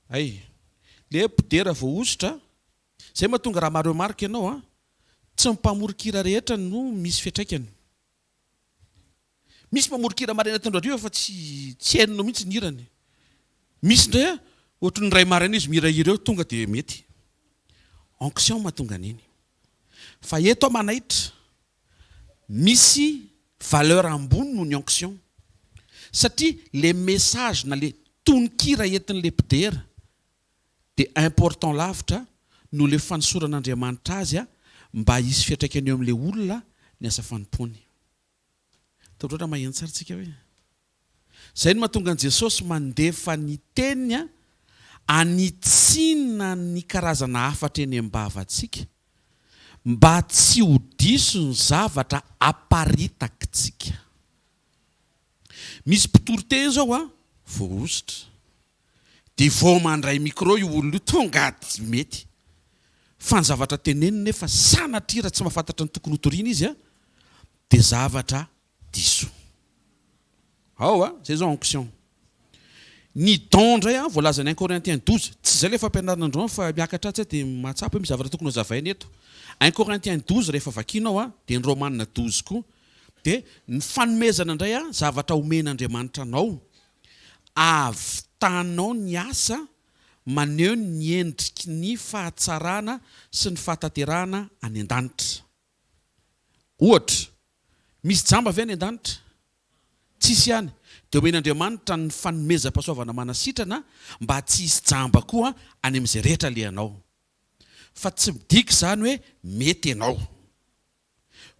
Ay, le podera voaositra, zay mahatonga raha maro marika ianao a, tsy mpamorikira rehetra no misy fiatraikany. Misy mpamorikira maraina tandroariva fa tsy hainao mihitsy ny hirany. Misy ndray a, ohatry ny ray maraina izy mihirahira eo tonga dia mety. Onction mahatonga an'iny. Fa eto manaitra, misy valeur ambony noho ny onction. Satria les messages na le tononkira entin'le podera dia important lavitra no le fanosoran'Andriamanitra azy a mba hisy fiatraikany eo amin'ilay olona ny asa fanompony. Totrora maheno tsara tsika hoe. Zay no mahatonga an' Jesosy mandefa ny teniny anitsina ny karazana hafatra eny am-bavantsika mba tsy ho diso ny zavatra aparitakitsika. Misy mpitoroteny zao a, voaositra. Dia vao mandray micro io olona io tonga tsy mety. Fa ny zavatra teneniny nefa sanatria tsy mahafantatra ny tokony hotoriana izy a, dia zavatra diso. Ao a, zay zao onction. Ny don ndray a, voalaza ny 1 Corinthiens 12, tsy zay le fampianarana androany fa miakatra tsy dia mahatsapa hoe misy zavatra tokony hozavaina eto. 1 Corinthiens 12 rehefa vakianao a, dia ny Romanina 12 koa. Dia ny fanomezana indray a, zavatra omen'Andriamanitra anao, avitanao ny asa maneho ny endriky ny fahatsarana sy ny fahatanterahana any an-danitra. Ohatra, misy jamba avy any an-danitra? Tsisy ihany. Dia omen'Andriamanitra ny fanomezam-pahasoavana manasitrana mba tsy hisy jamba koa any amin'izay rehetra le anao. Fa tsy midika izany hoe mety ianao.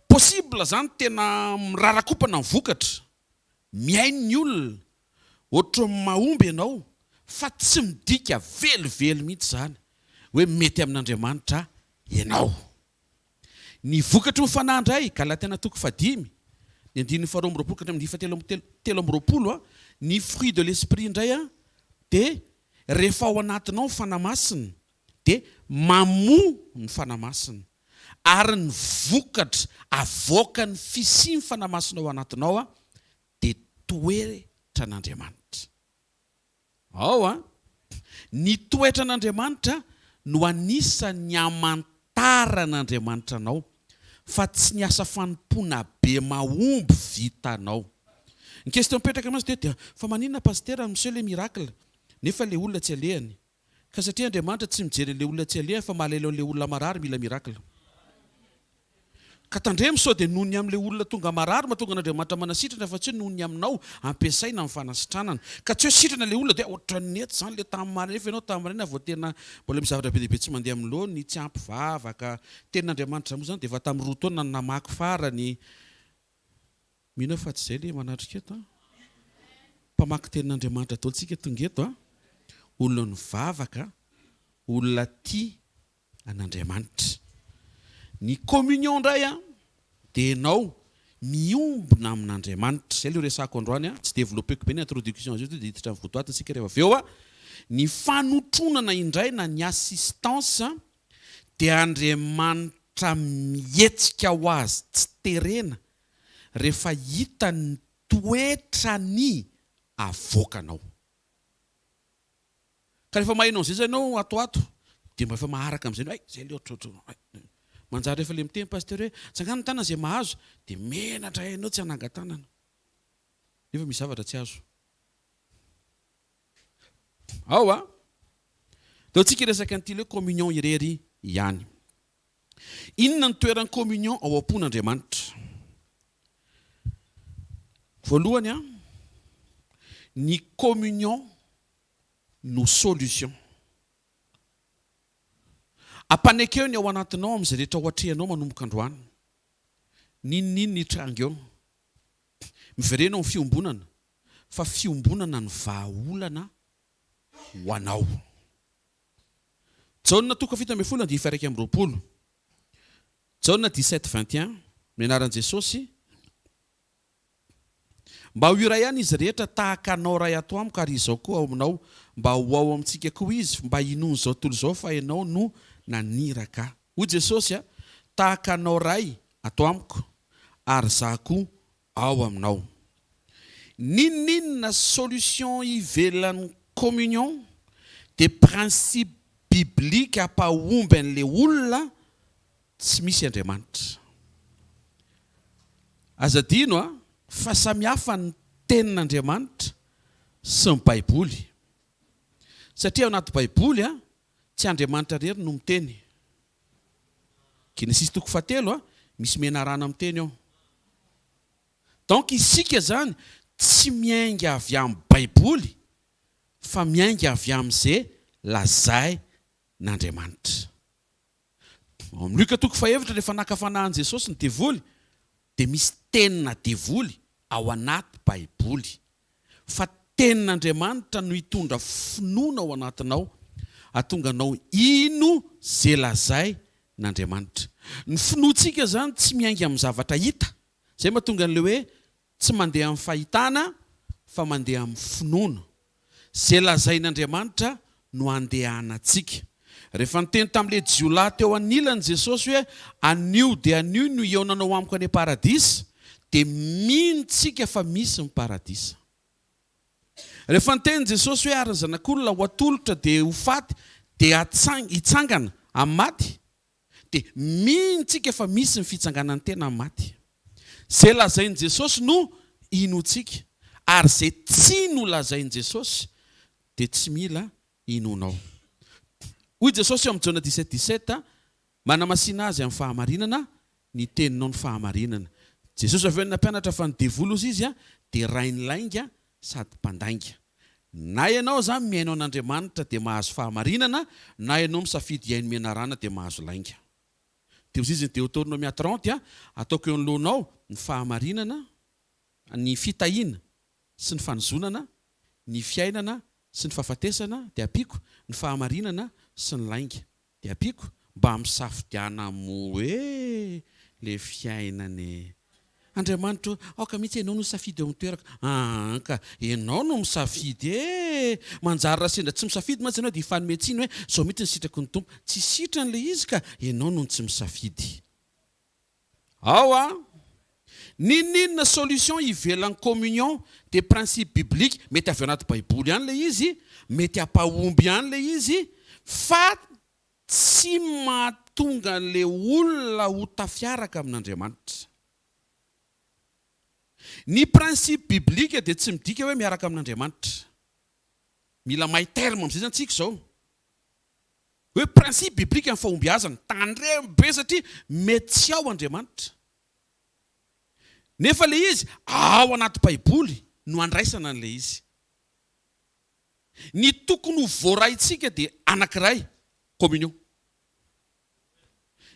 Possible zany tena mirarakopana ny vokatra. Miaino ny olona. Ohatra mahomby ianao. Fa tsy midika velively mihitsy zany hoe mety amin'Andriamanitra ianao. Ny vokatra mifanandray, Galatia toko 5, ny 9:20 ny fruit de l'esprit indray a, dia rehefa ao anatinao ny fanamasina, dia mamoa ny fanamasina. Ary ny vokatra avoaka ny fisiany fanamasina ao anatinao a, dia toetra n'Andriamanitra. Ao a, ny toetra n'Andriamanitra no anisan'ny amantaran'Andriamanitra anao, fa tsy ny asa fanompona be mahomby vitanao. Ny question mipetraka amin'azy dia fa maninona pasteur miseho le miracle nefa le olona tsy alehany. Ka satria Andriamanitra tsy mijery le olona tsy alehany fa mahalala le olona marary mila miracle. Ka tandremo sao dia nohony amin'ilay olona tonga marary mahatonga n'Andriamanitra manasitrana fa tsy nohony aminao ampiasaina amin'ny fanasitranana. Ka tsy hoe sitrana ilay olona dia ohatry ny eto izany le tamin'ny marina rehefa ianao tamin'ny marina vao tena mbola misy zavatra be dia be tsy mandeha amin'ny laony, tsy ampivavaka. Tenin'Andriamanitra moa izany dia efa tamin'ny 2 taona namaky farany. Mino fa tsy izay le manatrika eto. Mpamaky tenin'Andriamanitra ataontsika tonga eto a. Olona mivavaka, olona tia an'Andriamanitra. Ny communion ndray a, dia ianao miombona amin'Andriamanitra. Zay le resako androany a, tsy développeko be ny introduction azy io dia hiditra amin'ny votoaty isika rehefa avy eo a. Ny fanotronana indray na ny assistance dia Andriamanitra mihetsika ho azy tsy terena rehefa hita ny toetra ny avoakanao. Ka rehefa mahainao an'izay ianao atoato, dia mba efa maharaka amin'izay ay zay le ohatrohatro. Manjary rehefa le miteny pasteur hoe tsangano ny tanana izay mahazo, dia menatra hainao tsy hananga-tanana. Nefa misy zavatra tsy azo. Ao a, dia tsika resaka an'ity le communion irery ihany. Inona ny toeran'ny communion ao am-pon'Andriamanitra? Voalohany a, ny communion no solution. Apanekeo ny ao anatinao amin'izay rehetra ohatrehanao manomboka androany. Ninonino ny tranga eo? Miverenao ny fiombonana, fa fiombonana ny vahaolana ho anao. Jaona toko 7:20. Jaona 17:21, mianaran'i Jesosy. Mba ho iray ihany izy rehetra tahaka anao ray ato amiko ary izao koa ao aminao, mba ho ao amintsika koa izy, mba hinono izao tontolo izao fa ianao no naniraka. Hoy Jesosy a, tahaka anao ray ato amiko ary za koa ao aminao. Ninonina solution ivelan'ny communion dia principe biblika ampahomby an'ilay olona tsy misy Andriamanitra. Azadino fa samihafa ny tenin'Andriamanitra sy ny Baiboly. Satria ao anaty Baiboly tsy Andriamanitra rery no miteny. Genesis 3:7 misy menarana miteny ao. Donc isika zany tsy miainga avy amin'ny Baiboly fa miainga avy amin'izay lazay n'Andriamanitra. Amin'ny Luka 4:7 rehefa nakafanahan Jesosy ny devoly dia misy tenina devoly ao anaty Baiboly. Fa tenin'Andriamanitra no hitondra finoana ao anatinao, ahatonga anao ino zay lazay n'Andriamanitra. Ny finoantsika zany tsy miainga amin'ny zavatra hita. Zay mahatonga an'ilay hoe tsy mandeha amin'ny fahitana fa mandeha amin'ny finoana. Zay lazain'Andriamanitra no andehanantsika. Rehefa niteny tamin'ilay jiolahy teo anilany Jesosy hoe anio dia anio no ionanao amiko any paradisa, dia mino tsika fa misy ny paradisa. Rehefa niteny Jesosy hoe ary ny zanak'olona ho atolotra dia ho faty dia hitsangana amin'ny maty, dia mino tsika fa misy ny fitsanganany tena amin'ny maty. Zay lazain'i Jesosy no inontsika, ary zay tsy no lazain'i Jesosy dia tsy mila inonao. Hoy Jesosy amin'ny Jona 17:17 manamasina azy amin'ny fahamarinana ny teninao ny fahamarinana. Jesosy avy eo nampianatra fa ny devoly ozy izy dia rainy lainga sady mpandainga. Na ianao zany miainao an'Andriamanitra dia mahazo fahamarinana, na ianao misafidy iaino menarana dia mahazo lainga. Dia ozy izy ny Deutéronomie 30 ataoko eo anoloanao ny fahamarinana, ny fitahiana sy ny fanozonana, ny fiainana sy ny fahafatesana dia apiako, ny fahamarinana sy ny lainga dia apiako, mba misafidiana moe le fiainany. Andriamanitra aoka mihitsy ianao no misafidy eo amin'ny toerako. Ka ianao no misafidy manjary raha sendra tsy misafidy mantsy ianao dia hifanometsiny hoe zao mihitsy ny sitrako ny tompo. Tsy sitrany le izy ka ianao no tsy misafidy. Ao ninona solution ivelan'ny communion des principes bibliques, mety avy anaty Baiboly ihany le izy, mety ampahomby ihany le izy, fa tsy mahatonga an'ilay olona ho tafiaraka amin'Andriamanitra. Ny principe biblique dia tsy midika hoe miaraka amin'Andriamanitra. Mila mahay terme amin'izay zany tsika izao. Hoe principe biblique amin'ny fahombiazana, tandremo be satria mety tsy ao Andriamanitra. Nefa le izy ao anaty Baiboly no andraisana an'ilay izy. Ny tokony ho voaraintsika dia anankiray, communion.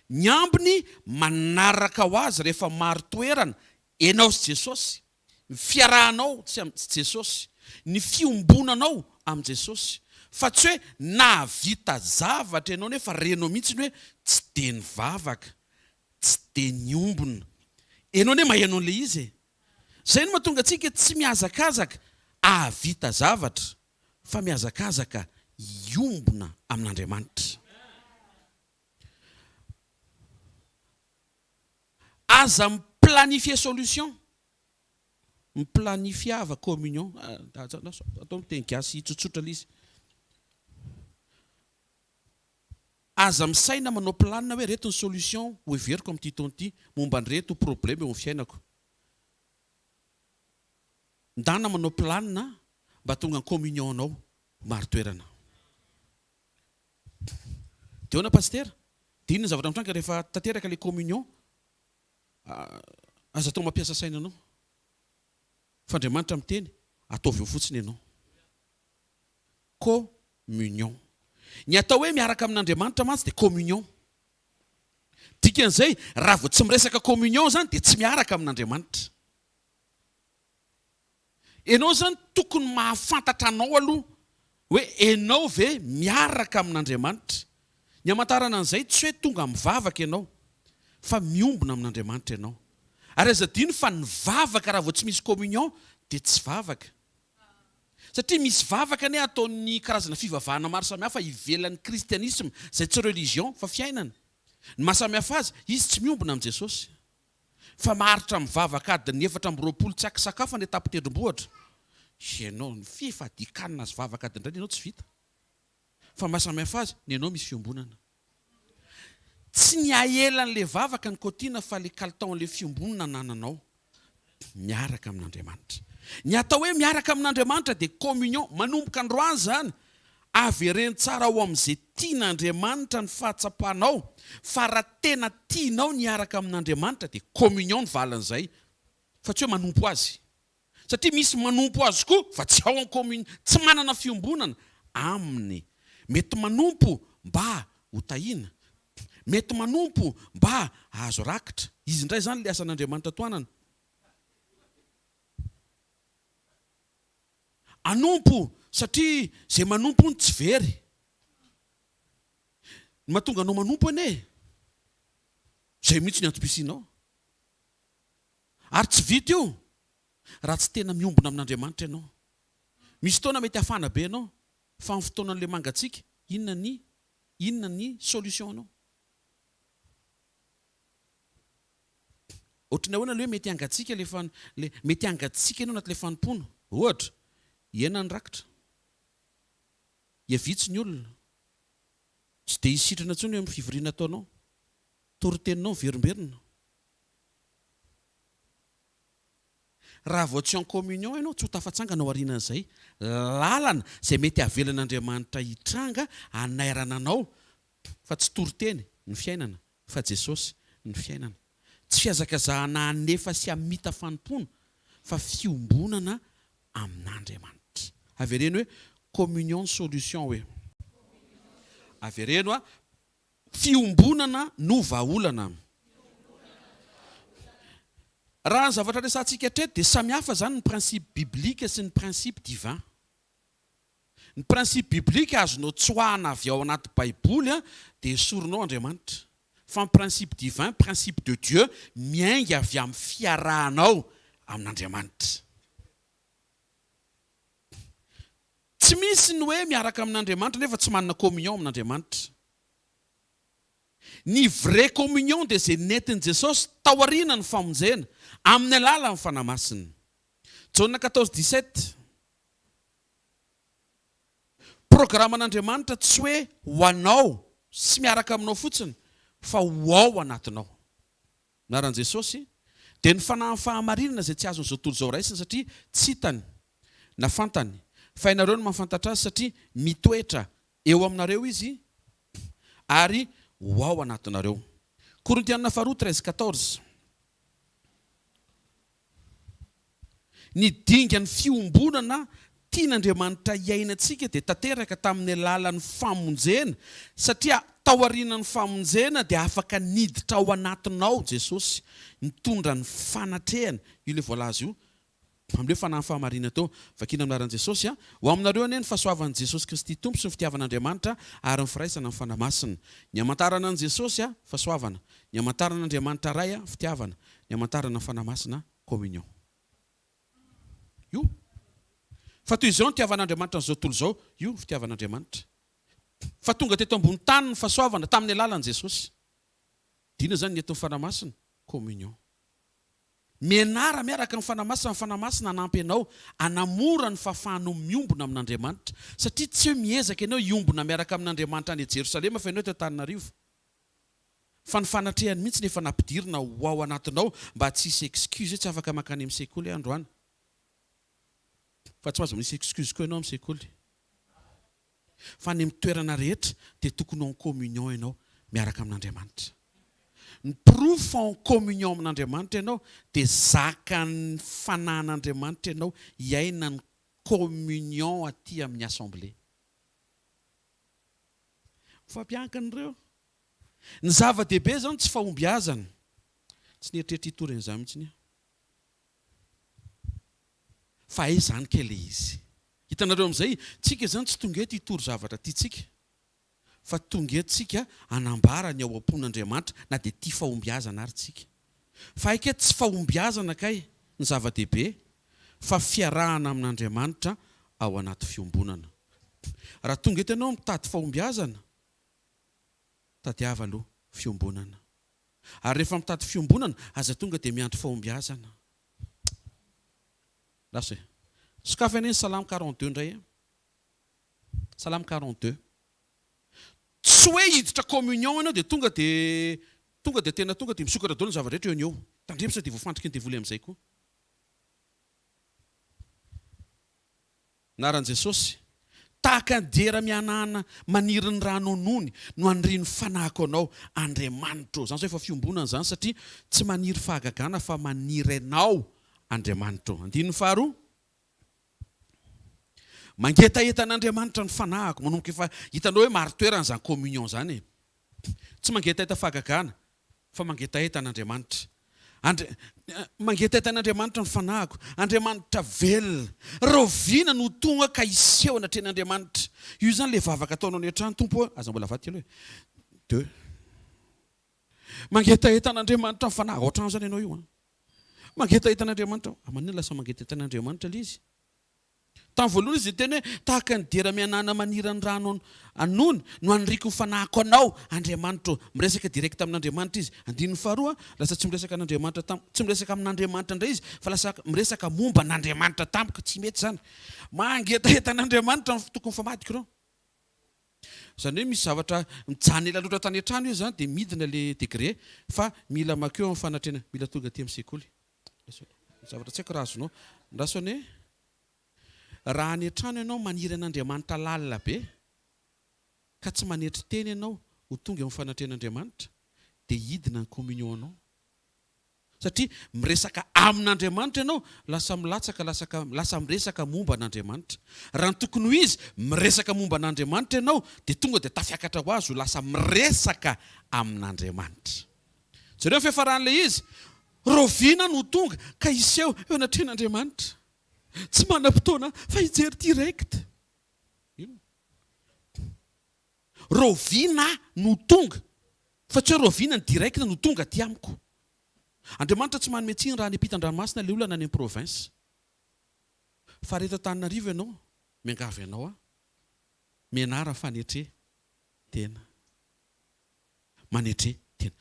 Ny ambiny manaraka ho azy rehefa maro toerana ianao sy Jesosy, ny fiarahanao sy Jesosy, ny fiombonanao amin'i Jesosy. Fa tsy hoe nahavita zavatra ianao nefa renao mihitsy hoe tsy dia nivavaka, tsy dia niombona. Ianao ne maheno an'ilay izy. Zay no mahatonga antsika tsy mihazakazaka ahavita zavatra, fa mihazakazaka iombona amin'Andriamanitra. Aza miplanifie solution, miplanifiava communion. Atao miteny gasy tsotsotra l'izy. Aza misaina manao planina hoe reto ny solution ho everiko amin'ity taona ity momba ny reto problème eo amin'ny fiainako. Ndana manao planina mba tonga ny communion anao maro toerana. Dia hoana pasteur, dia inona ny zavatra mitranga rehefa tanteraka ilay communion, aza atao mampiasa saina anao. Fa Andriamanitra miteny, ataovy eo fotsiny ianao. Communion. Ny atao hoe miaraka amin'Andriamanitra mantsy dia communion. Dikan'izay, raha vao tsy miresaka communion zany dia tsy miaraka amin'Andriamanitra. Ianao zany tokony mahafantatra anao aloha hoe ianao ve miaraka amin'Andriamanitra. Ny hamantarana an'izay tsy hoe tonga mivavaka ianao, fa miombona amin'Andriamanitra ianao. Ary aza dino fa nivavaka raha vao tsy misy communion dia tsy vavaka. Satria misy vavaka ne ataon'ny karazana fivavahana maro samihafa ivelan'ny kristianisme, izay tsy religion fa fiainana. Ny mahasamihafa azy, izy tsy miombona amin'i Jesosy. Fa maharitra mivavaka adiny 420 tsy akisakafo ny tapitendrombohitra. Ianao ny fifadikanina azy vavaka adiny indray ianao tsy vita. fa mahasamihafa azy ny anao misy fiombonana. Tsy ny aelan'le vavaka ny kotiana fa le kalitaon'le fiombonana nananao miaraka amin'Andriamanitra. Ny atao hoe miaraka amin'Andriamanitra dia communion, manomboka androany zany. Avereny tsara ao amin'izay tian'Andriamanitra ny fahatsapanao, fa raha tena tianao niaraka amin'Andriamanitra dia communion ny valan'izay, fa tsy hoe manompo azy. Satria misy manompo azy koa fa tsy ao amin'ny communion, tsy manana fiombonana aminy. Mety manompo mba ho tahina, mety manompo mba azo rakitra. Izy indray zany le asan'Andriamanitra toanana. Anompo satria zay manompo ny tsy very. Ny mahatonga anao manompo ane, zay mihitsy ny antom-pisianao. Ary tsy vita io raha tsy tena miombona amin'Andriamanitra ianao. Misy fotoana mety hafana be anao, fa amin'ny fotoanan'le mangatsiaka, inona ny solution anao? Ohatrany ahoana le hoe mety hangatsiaka mety hangatsiaka ianao anatin'le fanompoana. Ohatra, iena ny rakitra. Vitsy ny olona tsy dia hisitrana intsony amin'ny fivoriana ataonao, toriteninao verimberina. Raha vao tsy en communion ianao, tsy ho tafatsangana ao aorianan'izay lalana izay mety havelan'Andriamanitra hitranga hanairana anao, fa tsy toriteny ny fiainana, fa Jesosy ny fiainana. Tsy fihazakazahana hanefa sy hamita fanompona, fa fiombonana amin'Andriamanitra. Avereny hoe communion solution hoe. Avereno fiombonana no vahaolana. Raha ny zavatra resantsika hatreto dia samihafa zany ny principe biblique sy ny principe divin. Ny principe biblique azonao tsoahana avy ao anaty Baiboly dia esorinao Andriamanitra. Fa ny principe divin, principe de Dieu, miainga avy amin'ny fiarahanao amin'Andriamanitra. Tsy misy ny hoe miaraka amin'Andriamanitra nefa tsy manana communion amin'Andriamanitra. Ny vraie communion dia izay nentin' Jesosy tao aoriana ny famonjena amin'ny alalan'ny fanamasina. Jauna 14:17. Programan'Andriamanitra tsy hoe ho anao sy miaraka aminao fotsiny, fa ho ao anatinao. Naran'i Jesosy dia ny fanahy fahamarinana izay tsy azon'izao tontolo izao raisina satria tsy hitany na fantany. Fa ianareo no mahafantatra azy satria mitoetra eo aminareo izy ary ho ao anatinareo. Korintiana 2:13-14. Ny dingan'ny fiombonana tian'Andriamanitra iainantsika dia tanteraka tamin'ny alalan'ny famonjena, satria tao aorianan'ny famonjena dia afaka niditra ao anatinao Jesosy, mitondra ny fanatrehana. Io ilay voalaza io amin'ilay fanahy fahamarinana tao, vakina amin'anaran'i Jesosy. Ho aminareo anie ny fahasoavan'i Jesosy Kristy Tompo sy ny fitiavan'Andriamanitra ary ny firaisana amin'ny fanamasina. Ny hamantarana an'i Jesosy fahasoavana, ny hamantarana an'Andriamanitra ray fitiavana, ny hamantarana ny fanamasina communion. Io fa toy izao ny fitiavan'Andriamanitra n'izao tontolo izao, io fitiavan'Andriamanitra. Fa tonga teto ambony tany ny fahasoavana tamin'ny alalan'i Jesosy. Dina zany ny eto ny fanamasina communion. Mianara miaraka ny fanamasina hanampy anao hanamora ny fahafahanao miombona amin'Andriamanitra, satria tsy hoe miezaka ianao hiombona miaraka amin'Andriamanitra any Jerosalema fa ianao eto Antananarivo. Fa ny fanatrehany mihitsy nefa nampidirina ho ao anatinao mba tsy hisy excuse tsy afaka makany amin'ny sekoly androany. Fa tsy azo misy excuse koa ianao amin'ny sekoly. Fa ny toerana rehetra dia tokony en communion ianao miaraka amin'Andriamanitra. Ny proof en communion amin'Andriamanitra ianao dia zaka ny fanan'Andriamanitra ianao hiaina ny communion aty amin'ny assemblée. Fampiankan'ireo. Ny zava-dehibe zany tsy fahombiazana. Tsy nieritreritry hitory an'izany mihitsy. Fa izany kely izy. Hitanareo amin'izay, tsika zany tsy tonga eto hitory zavatra tiantsika. Fa tonga eto tsika hanambara ny ao am-pon'Andriamanitra na dia tia fahombiazana ary tsika. Fa aika tsy fahombiazana kay ny zava-dehibe, fa fiarahana amin'Andriamanitra ao anaty fiombonana. Raha tonga eto ianao mitady fahombiazana, tadiava aloha fiombonana. Ary rehefa mitady fiombonana, aza tonga dia miandry fahombiazana. Lasa sokafa anie Salame 42 indray. Salame 42. tsy hoe hiditra communion ianao dia tonga dia tena tonga dia misokatra daholo ny zava-rehetra eo ny eo. Tandremo sao dia voafantrika ny devoly amin'izay koa. Naran'i Jesosy, tahaka ny dera mianahana maniry ny rano anony no aniriny fanahiko anao Andriamanitra. Zany efa fiombonana zany satria tsy maniry fahagagana fa maniry anao Andriamanitra. Andininy faharoa, mangetaetan'Andriamanitra ny fanahiko. Manomboka efa hitanao hoe maro toerana zany communion zany e. Tsy mangetaeta fahagagana fa mangetaetan'Andriamanitra. Mangetaetan'Andriamanitra ny fanahiko. Andriamanitra velona. Rovina no tonga ka iseho anatrehan'Andriamanitra. Io zany ilay vavaka ataonao any an-trano tompo. Aza mbola avy kely hoe 2. Mangetaetan'Andriamanitra ny fanahiko. Ohatrano zany ianao io. Mangetaetan'Andriamanitra. Amanina lasa mangetaetan'Andriamanitra ilay izy. Tamin'ny voalohany izy teny hoe tahaka ny dera mianahana maniry ny rano anony no aniriko ny fanahiko anao Andriamanitra. Miresaka direct amin'Andriamanitra izy. Andininy faharoa, lasa tsy miresaka n'Andriamanitra tamiko. Tsy miresaka amin'Andriamanitra indray izy fa lasa miresaka momba n'Andriamanitra tamiko. Tsy mety zany. Mangetaetan'Andriamanitra ny tokony famadiko reo. Zany hoe misy zavatra mijanona ela loatra tany an-trano io zany dia midina le degré fa mila makeo amin'ny fanatrena. Mila tonga aty amin'ny sekoly. Zavatra tsy haiko raha azonao. Ndrasony raha any an-trano ianao maniry an'Andriamanitra lalina be ka tsy manetry teny ianao ho tonga amin'ny fanatren'Andriamanitra dia hidina ny communion anao. Satria miresaka amin'Andriamanitra ianao lasa milatsaka, lasa miresaka momba an'Andriamanitra. Raha ny tokony ho izy miresaka momba an'Andriamanitra ianao dia tonga dia tafiakatra ho azy ho lasa miresaka amin'Andriamanitra. Zareo ny fiafaran'ilay izy, rovina no tonga ka iseho eo anatren'Andriamanitra. Tsy manam-potoana fa hijery direct. Rovina no tonga. Fa tsy hoe rovina ny direct no tonga aty amiko. Andriamanitra tsy manome tsiny raha ny ampitan-dranomasina ilay olona any amin'ny province. Fa rehetra Antananarivo ianao, miangavy ianao mianara fanetre tena. Manetre tena.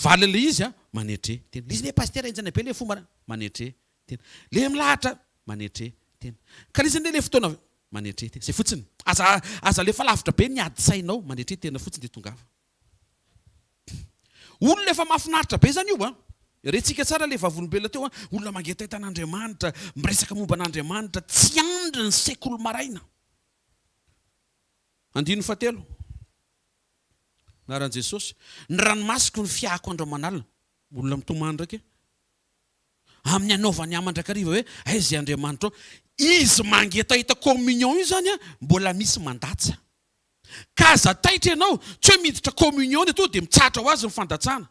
Valy ilay izy manetre tena. Izy ilay pasteur enjana be ilay fomba manetre tena. Ilay milahatra manetre tena. Ka izy ilay fotoana manetre tena. Zay fotsiny. Aza lefa lavitra be ny adi-sainao manetre tena fotsiny dia tongava. Olona efa mahafinaritra be zany io Retsika tsara ilay vavolombelona teo olona mangetaetan'Andriamanitra, miresaka momba an'Andriamanitra, tsy andry ny sekoly maraina. Andininy fahatelo. Naran'i Jesosy, ny ranomasiko ny fiahako andro aman'alina. Olona mitomany ndraiky. Amin'ny anaovany amandrakariva hoe aiza Andriamanitra. Izy mangetaeta communion io zany mbola misy mandatsa. Ka aza taitra ianao, tsy hoe miditra communion eto dia mitsatra ho azy ny fandatsana.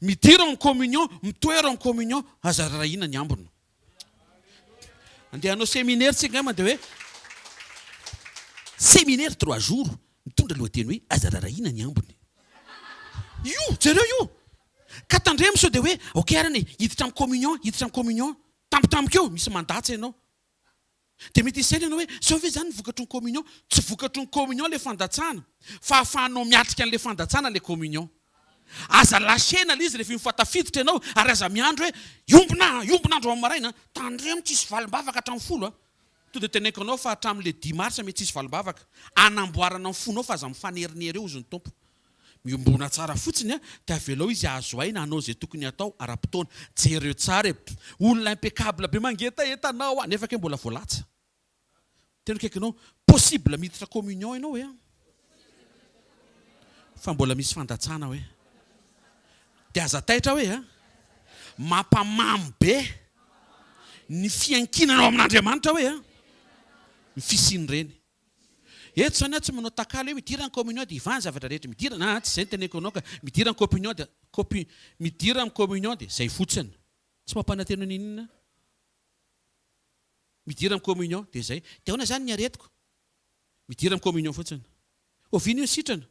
Midira amin'ny communion, mitoera amin'ny communion, aza rahina ny ambony. Andeha hanao séminaire tsika dia hoe séminaire 3 jours, mitondra lohateny hoe aza rahina ny ambony. Io, jereo io. Ka tandremo sao dia hoe ok arany hiditra amin'ny communion, tampotampoka misy mandatsa ianao. Dia mety isaina ianao hoe sao ve zany vokatry ny communion? Tsy vokatry ny communion ilay fandatsana, fa ahafahanao miatrika an'ilay fandatsana ilay communion. Aza lasena ilay izy rehefa mifatafiditra ianao ary aza miandro hoe iombona andro amin'ny maraina, tandremo tsisy valim-bavaka hatramin'ny folo. To dia teneniko anao fa hatramin'ilay 10 mars mety tsisy valim-bavaka. Anamboarana ny fonao fa aza mifanerinery eo ozy ny tompo. Miombona tsara fotsiny dia avelao izy azo aina hanao izay tokony hatao ara-potoana. Jereo tsara olona impeccable be mangetaetanao nefa ke mbola voalatsa. Tena kaikinao possible miditra communion ianao hoe fa mbola misy fandatsana hoe. Dia aza taitra hoe mampamamy be ny fiankinanao amin'Andriamanitra hoe ny fisiny reny. Eto zany tsy manao takaly hoe midira ny communion dia ivany zavatra rehetra midira na tsy izay ny teneniko anao ka midira ny communion dia midira amin'ny communion dia izay fotsiny. Tsy mampanantena n'inona. Midira amin'ny communion dia izay. Dia ahoana zany ny aretiko? Midira amin'ny communion fotsiny. Oviana io sitrana.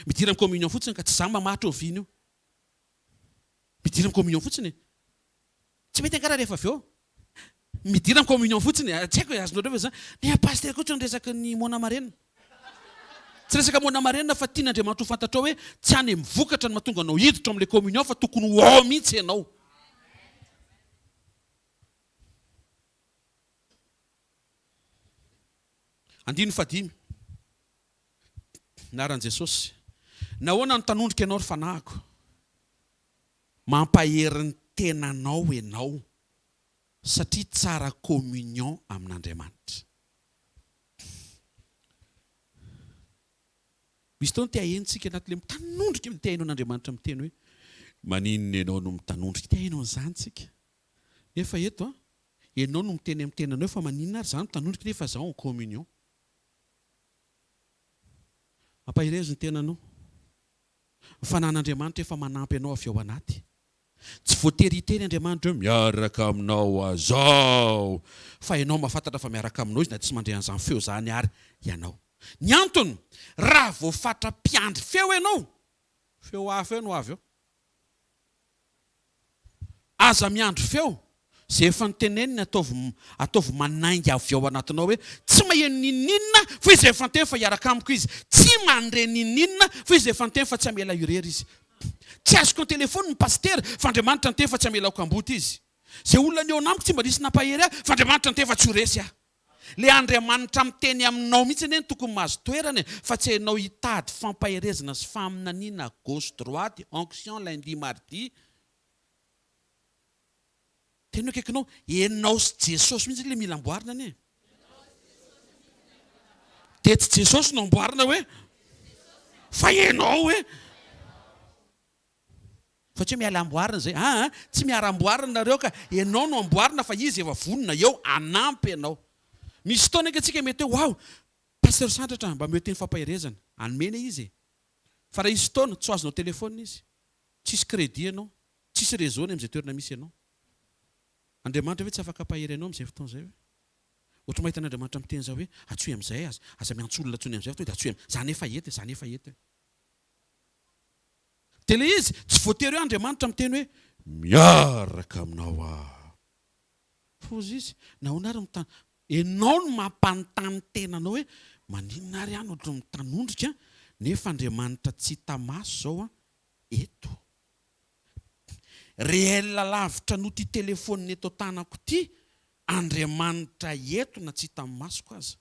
Midira amin'ny communion fotsiny ka tsy zany mamatra oviana io. Midira amin'ny communion fotsiny. Tsy mety ankara rehefa avy eo. Midira amin'ny communion fotsiny. Tsy haiko azonareo ve zany. Ny pasteur koa ny resaka ny mona marenina. Tsy resaka mona marenina fa tian'Andriamanitra ho fantatrao hoe tsy any mivokatra ny mahatonga anao hiditra amin'ilay communion fa tokony ho ao mihitsy ianao. Andininy fadimy. naran'i Jesosy. Nahoana ny tanondrika ianao ry fanahiko? Mampahery ny tenanao ianao satria tsara communion amin'Andriamanitra. Misy fotoana te hahentsika anaty le mitanondrika te hainao an'Andriamanitra miteny hoe maninona ianao no mitanondrika te hainao an'izany tsika. Nefa eto ianao no miteny amin'ny tenanao fa maninona ary izany mitanondrika nefa zaho en communion. Mampahery ny tenanao. Ny fanan'Andriamanitra efa manampy ianao avy ao anaty. Tsy voatery hiteny Andriamanitra hoe miaraka aminao azao. Fa ianao mahafantatra fa miaraka aminao izy na tsy mandeha an'izany feo zany ary ianao. Ny antony, raha vao fatra mpiandry feo ianao, feo hafa eo no avy eo. Aza miandry feo, izay efa niteneniny ataovy manaingy avy ao anatinao hoe tsy maheno ninina fa izy efa niteny fa hiaraka amiko izy. Tsy mandre ninina fa izy efa niteny fa tsy amela irery izy. Tsy azoko ny telefony ny pasteur fa Andriamanitra niteny fa tsy amela kamboty izy. Izay olona ny eo anamiko tsy mba nisy nampahery ahy fa Andriamanitra niteny fa tsy ho resy ahy. Le Andriamanitra miteny aminao mihitsy eny tokony mahazo toerany fa tsy hainao hitady fampaherezana sy faminaniana gauche droite, onction lundi mardi. Teny akaikinao, ianao sy Jesosy mihitsy le mila amboarina anie. Dia tsy Jesosy no amboarina hoe fa ianao hoe fa tsy miala amboarina zay. Tsy miara amboarina nareo ka ianao no amboarina fa izy efa vonona eo anampy ianao. Misy fotoana antsika mety hoe wow, pasteur sandratra mba mety ny fampaherezana. Anomena izy. Fa raha isy fotoana tsy azonao telefona izy. Tsisy crédit ianao, tsisy réseau ny amin'izay toerana misy ianao. Andriamanitra hoe tsy afaka pahery ianao amin'izay fotoana izay hoe. Ohatra mahita n'Andriamanitra miteny izao hoe atsoy amin'izay aza miantso olona atsony amin'izay fotoana dia atsoy amin'izay. Zany efa ety, zany efa ety. Dia ilay izy tsy voatery hoe Andriamanitra miteny hoe miaraka aminao aho. Fozy izy, nahoana ary mitany. Ianao no mampanontany tenanao hoe maninona ary any ohatra mitanondrika nefa Andriamanitra tsy hita maso zao eto. Réel lavitra no ty telefonina eto tanako ty, Andriamanitra eto na tsy hita masoko aza.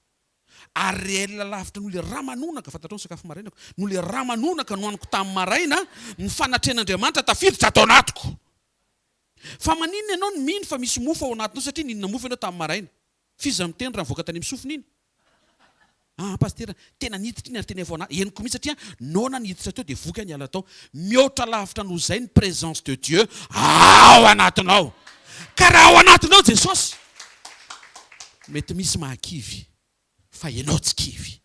Ary réel lavitra no le ramanonaka, fantatrao ny sakafo marainako, no le ramanonaka no aniko tamin'ny maraina, ny fanatren'Andriamanitra tafiditra atao anatiko. Fa maninona ianao no mino fa misy mofo ao anatinao satria ninona mofo ianao tamin'ny maraina. Fiza miteny raha mivoaka tany amin'ny sofina iny. Pasteur, tena niditra iny ary tena vao henoko mihitsy satria nona niditra teo dia voka ny ala tao. Mihoatra lavitra noho izay ny présence de Dieu ao anatinao. Ka raha ao anatinao Jesosy, mety misy mahakivy fa ianao tsy kivy.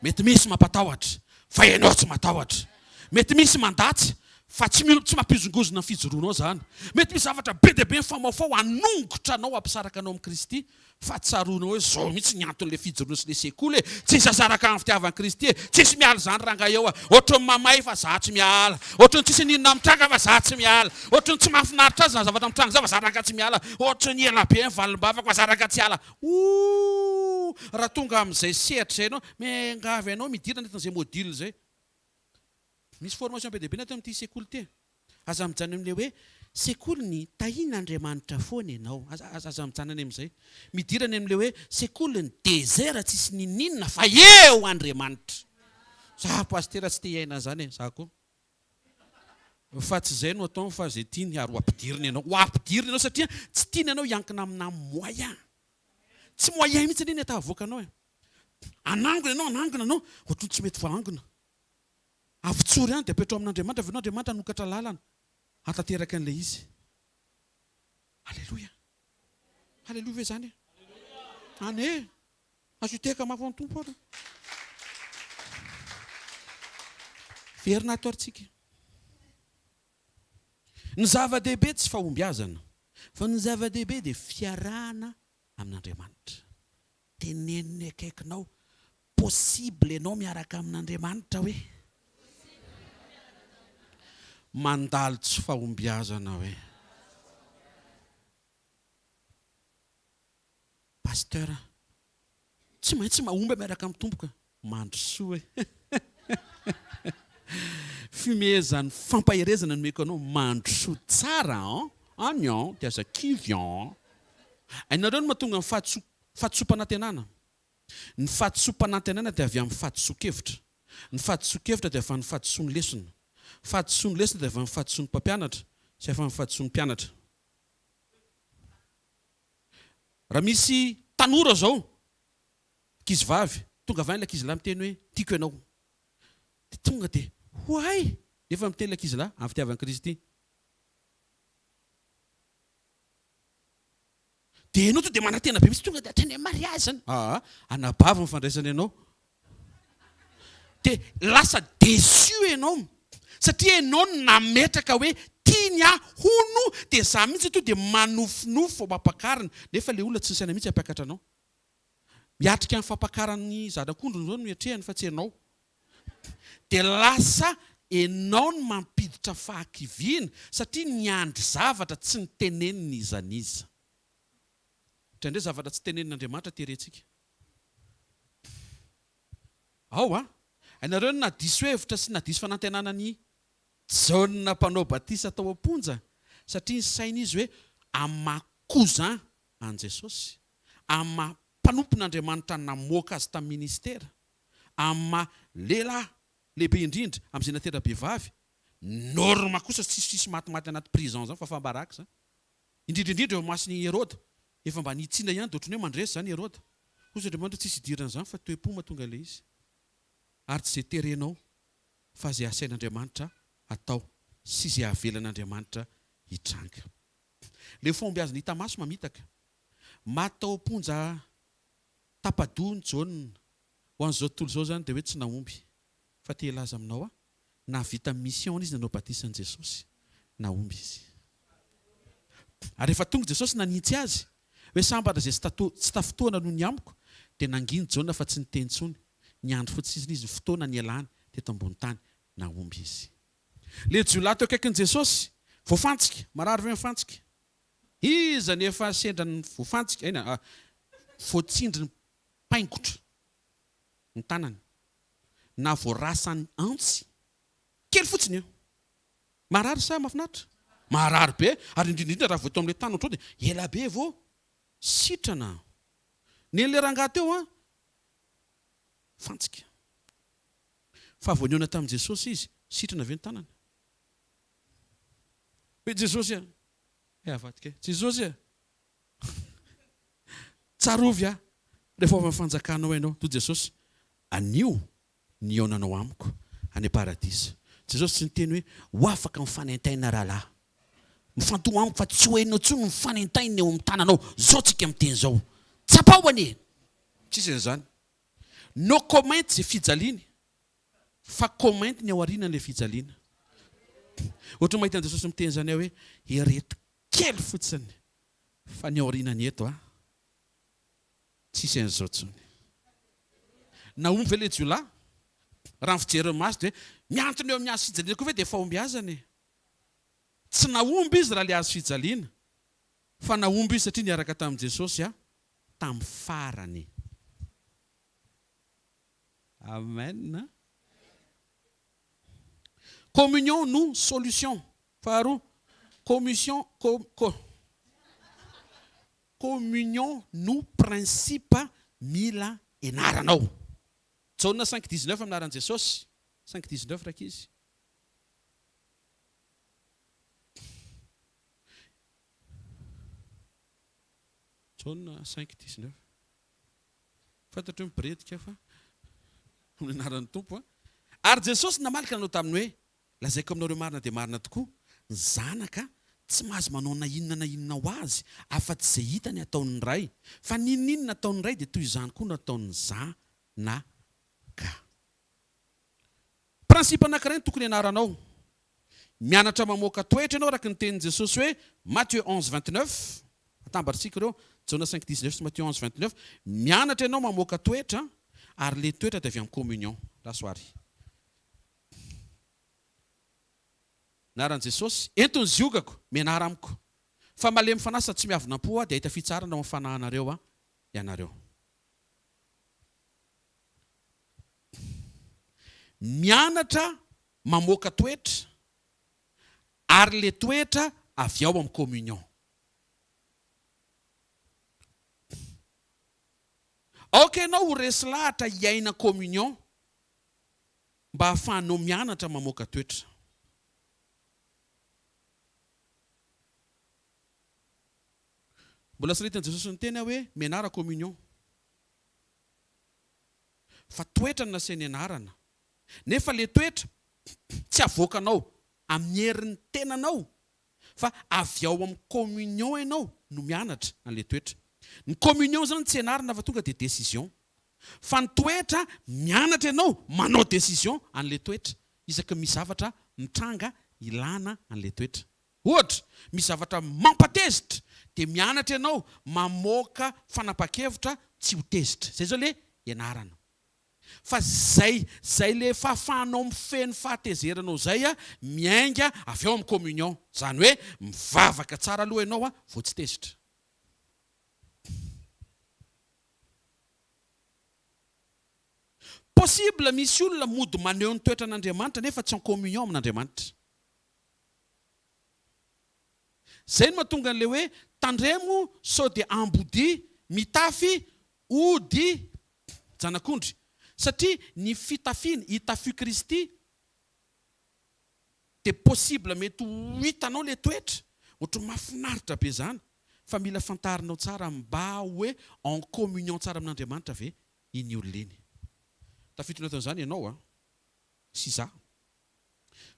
Mety misy mampatahotra fa ianao tsy matahotra. Mety misy mandatsy fa tsy mampizongozona ny fijoroanao zany. Mety misy zavatra be dia be famaofao hanongotra anao hampisaraka anao amin'ny Kristy fa tsaroanao hoe zao mihitsy ny anton'ilay fijoroana sy ilay sekoly tsy sasaraka amin'ny fitiavan'i Kristy. Tsisy miala zany ranga eo ohatra ny mamay fa za tsy miala. Ohatra ny tsisy ninona mitranga fa za tsy miala. Ohatra ny tsy mahafinaritra azy na zavatra mitranga za fa za ranga tsy miala. Ohatra ny ela be ny valim-bavaka fa za ranga tsy ala. Raha tonga amin'izay sehatra izay ianao, mengavy ianao midirana eto n'izay modile izay. Misy formation be dia be natao amin'ity sekoly ty. Aza mijanona amin'ilay hoe sekoly ny tahin'Andriamanitra foana ianao. Aza mijanona amin'izay. Midirana amin'ilay hoe sekoly ny désert tsisy ninina fa eo Andriamanitra. Za pasteur tsy te hiaina zany za koa. Fa tsy izay no atao fa izay tiany ary ho ampidirina ianao. Ho ampidirina ianao satria tsy tiany ianao hiankina amina moyen. Tsy moyen mihitsy ny atahavoaka anao. Anangona anao, ohatran'ny tsy mety voangona. Avitsory ihany dia apetrao amin'Andriamanitra, avy Andriamanitra nokatra lalana hatateraka an'ilay izy. Alléluia. Alléluia ve zany? Ane, azo hiteka mafy ny tompo ary. Verina ato aritsika. Ny zava-dehibe tsy fahombiazana, fa ny zava-dehibe dia fiarahana amin'Andriamanitra. Teneniny akaikinao, possible ianao miaraka amin'Andriamanitra hoe mandalo tsy fahombiazana hoe pasteur, tsy maintsy mahomby miaraka amin'ny tompoka. Mandrosoa fimezan'ny fampaherezana nomeko anao mandrosoa tsara agnon dia aza kivian. Ainareo no mahatonga ny fahatsopanantenana. Ny fahatsopanantenana dia avy amin'ny fahatsoakevitra. Ny fahadisoan-kevitra dia efa ny fahadisoan'ny lesona. Fahadisoan'ny lesona dia efa ny fahadisoan'ny mpampianatra, sy efa ny fahadisoan'ny mpianatra. Raha misy tanora zao, kizy vavy, tonga avy ilay kizy lahy miteny hoe tiako ianao. Dia tonga dia hoay, nefa miteny ilay kizy lahy amin'ny fitiavan'i Kristy. Dia ianao tonga dia manantena be misy tonga dia hatrany mariazy zany. Anabava mifandraisana ianao. Dia lasa déçu ianao satria ianao nametraka hoe tiany hono dia za mihitsy to dia manofinofo mampakarina nefa ilay olona tsy saina mihitsy hampiakatra anao. Miatrika amin'ny fampakaran'ny zanak'ondrony zao no mietrehany fa tsy ianao. Dia lasa ianao no mampiditra fahakiviana satria niandry zavatra tsy niteneniny izaniza. Indray zavatra tsy tenenin'Andriamanitra terentsika. Ianareo na diso hevitra sy na diso fanantenana ny jaune mpanao batisa tao am-ponja satria ny saina izy hoe amakoza an Jesosy, mpanompon'Andriamanitra namoaka azy tamin'ny ministera, lehilahy lehibe indrindra amin'izay natera-behivavy, norma kosa tsisy maty anaty prison zany fa fambaraka zany. Indrindra eo masiny Hérode, efa mba nitsina ihany dia ohatrany hoe mandresy zany Hérode. Kosa Andriamanitra tsisy idirana zany fa toe-po mahatonga ilay izy. Ary tsy izay terenao fa izay asain'Andriamanitra atao sy izay avelan'Andriamanitra hitranga. Ilay fombiaziny hita maso mamitaka. Matao ponja tapadoha ny jaune ho an'izao tontolo izao zany dia hoe tsy naomby. Fa te hilaza aminao na vita mission izy nanao batisan'i Jesosy, naomby izy. Ary rehefa tonga Jesosy nanintsy azy hoe sambatra izay tsy tafotoana noho ny amiko dia nanginy jaune fa tsy niteny intsony. Niandro fotsiny izy fotoana ny alany teto ambony tany, naomby izy. Le jiolahy teo akaikin'i Jesosy voafantsika, marary ve mifantsika? Iza nefa sendra ny voafantsika, voatsindry ny paingotra ny tanany na voarasany antsy kely fotsiny eo. Marary sa mahafinaritra? Marary be, ary indrindra raha voatao amin'ilay tany ohatrao dia ela be vao sitrana. Nen'ilay rangahy teo fantsika. Fa voaniona tamin'i Jesosy izy, sitrana avy ny tanany. Hoe Jesosy avadika Jesosy tsarovy rehefa avy amin'ny fanjakanao ianao, toy Jesosy, anio ny aonanao amiko any paradisa. Jesosy tsy niteny hoe ho afaka mifanaintaina rahalahy, mifantoha amiko fa tsy ho hainao intsony mifanaintaina eo amin'ny tananao, zao tsika miteny zao, tsapao anie. Tsisy an'izany. No comment zay fijaliany fa comment ny ao aorianan'ilay fijaliana. Ohatra mahita an'i Jesosy miteny zany hoe ireto kely fotsiny fa ny ao aorianany eto tsisy an'izao intsony. Naomby ve ilay jiolahy? Raha ny fijeriny maso dia miantona eo amin'ny hazo fijaliana koa ve dia efa ombiazany. Tsy naomby izy raha ilay hazo fijaliana fa naomby izy satria niaraka tamin'i Jesosy tamin'ny farany. Amen. Communion nous solution. Faharoa, communion nous principe mila enaranao. Jaune 5:19 aminaran'i Jesosy. 5:19 rakizy. Jaune 5:19. Fantatro mipiredika fa amin'ny anaran'ny tompo. Ary Jesosy namalaka anao taminy hoe lazaiko aminareo marina dia marina tokoa, ny zanaka tsy mahazo manao na inona ho azy afa-tsy izay hitany ataon'ny ray, fa ninona ataon'ny ray dia toy izany koa no ataon'ny zanaka. Prinsipa anankiray ny tokony ianaranao. Mianatra mamoaka toetra ianao araka ny tenin'i Jesosy hoe Matthieu 11:29, atambatritsika ireo Jaune 5:19 sy Matthieu 11:29. Mianatra ianao mamoaka toetra ary le toetra dia avy amin'ny communion. Rasoary. Naran'i Jesosy, entony ziogako, mianara amiko. Fa malemy fanasa tsy miavonam-po dia ahita fitsarana ao amin'ny fanahinareo ianareo. Mianatra mamoaka toetra ary le toetra avy ao amin'ny communion. Aoka ianao ho resy lahatra hiaina communion mba hahafahanao mianatra mamoaka toetra. Mbola saritan'i Jesosy ny tena hoe mianara communion. Fa toetra no nasiany ianarana. Nefa le toetra tsy avoakanao amin'ny herin'ny tenanao, fa avy ao amin'ny communion ianao no mianatra an'le toetra. Ny communion zany tsy ianarana fa tonga dia décision. Fa ny toetra mianatra ianao manao décision an'le toetra. Isaka misy zavatra mitranga ilana an'le toetra. Ohatra, misy zavatra mampatezitra dia mianatra ianao mamoaka fanapa-kevitra tsy ho tezitra. Zay zao le ianarana. Fa zay le fahafahanao mifeny fahatezeranao zay miainga avy ao amin'ny communion. Zany hoe mivavaka tsara aloha ianao vao tsy tezitra. Possible misy olona mody maneho ny toetra an'Andriamanitra nefa tsy en communion amin'Andriamanitra. Zay no mahatonga an'le hoe tandremo sao dia ambody mitafy ody janak'ondry. Satria ny fitafiana hitafy Kristy dia possible mety ho hitanao le toetra. Ohatra mahafinaritra be zany. Fa mila fantarinao tsara mba hoe en communion tsara amin'Andriamanitra ve iny olona iny. Tafiditra taon'izany ianao sy za.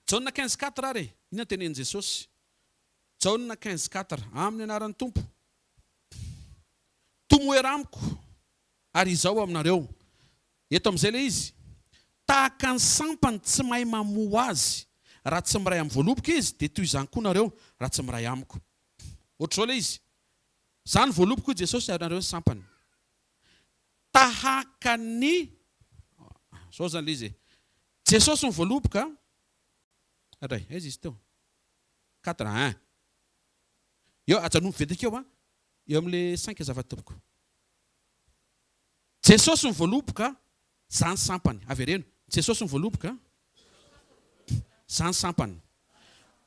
Jaona 15:4 ary iny no tenenin Jesosy. Jaona 15:4 amin'ny anaran'ny Tompo. Tomoera amiko ary izao aminareo. Eto amin'izay le izy. Tahaka ny sampany tsy mahay mamoha azy raha tsy miray amin'ny voaloboka izy, dia toy izany koa nareo raha tsy miray amiko. Ohatr'izao le izy. Zany voaloboka i Jesosy ary nareo ny sampany. Tahaka ny zao zany le izy. Jesosy ny voaloboka. Aray, aiza izy teo? 4. Eo ajanony vedaka eo eo amin'le 5 zava-tompoko. Jesosy ny voaloboka, zany sampany. Avereno. Jesosy ny voaloboka, zany sampany.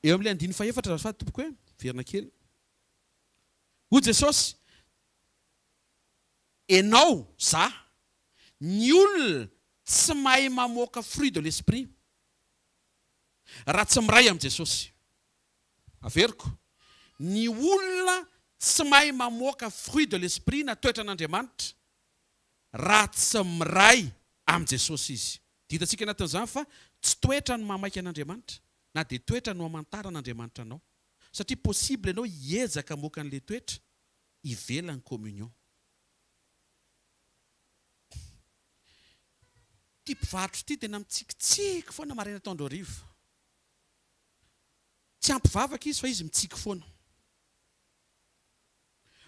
Eo amin'le 5 zava-tompoko hoe verina kely. Hoy Jesosy, enao za ny olona tsy mahay mamoaka fruit de l'esprit raha tsy miray amin'i Jesosy. Averiko. Ny olona tsy mahay mamoaka fruit de l'esprit na toetra an'Andriamanitra raha tsy miray amin'i Jesosy izy. Ditantsika anatin'izany fa tsy toetra no mamaika an'Andriamanitra na dia toetra no amantara an'Andriamanitra anao. Satria possible ianao hiezaka hamoaka an'le toetra ivelany communion. Ty mpivarotra ty tena mitsikitsiky foana maraina taondroarivo. Tsy ampivavaka izy fa izy mitsiky foana.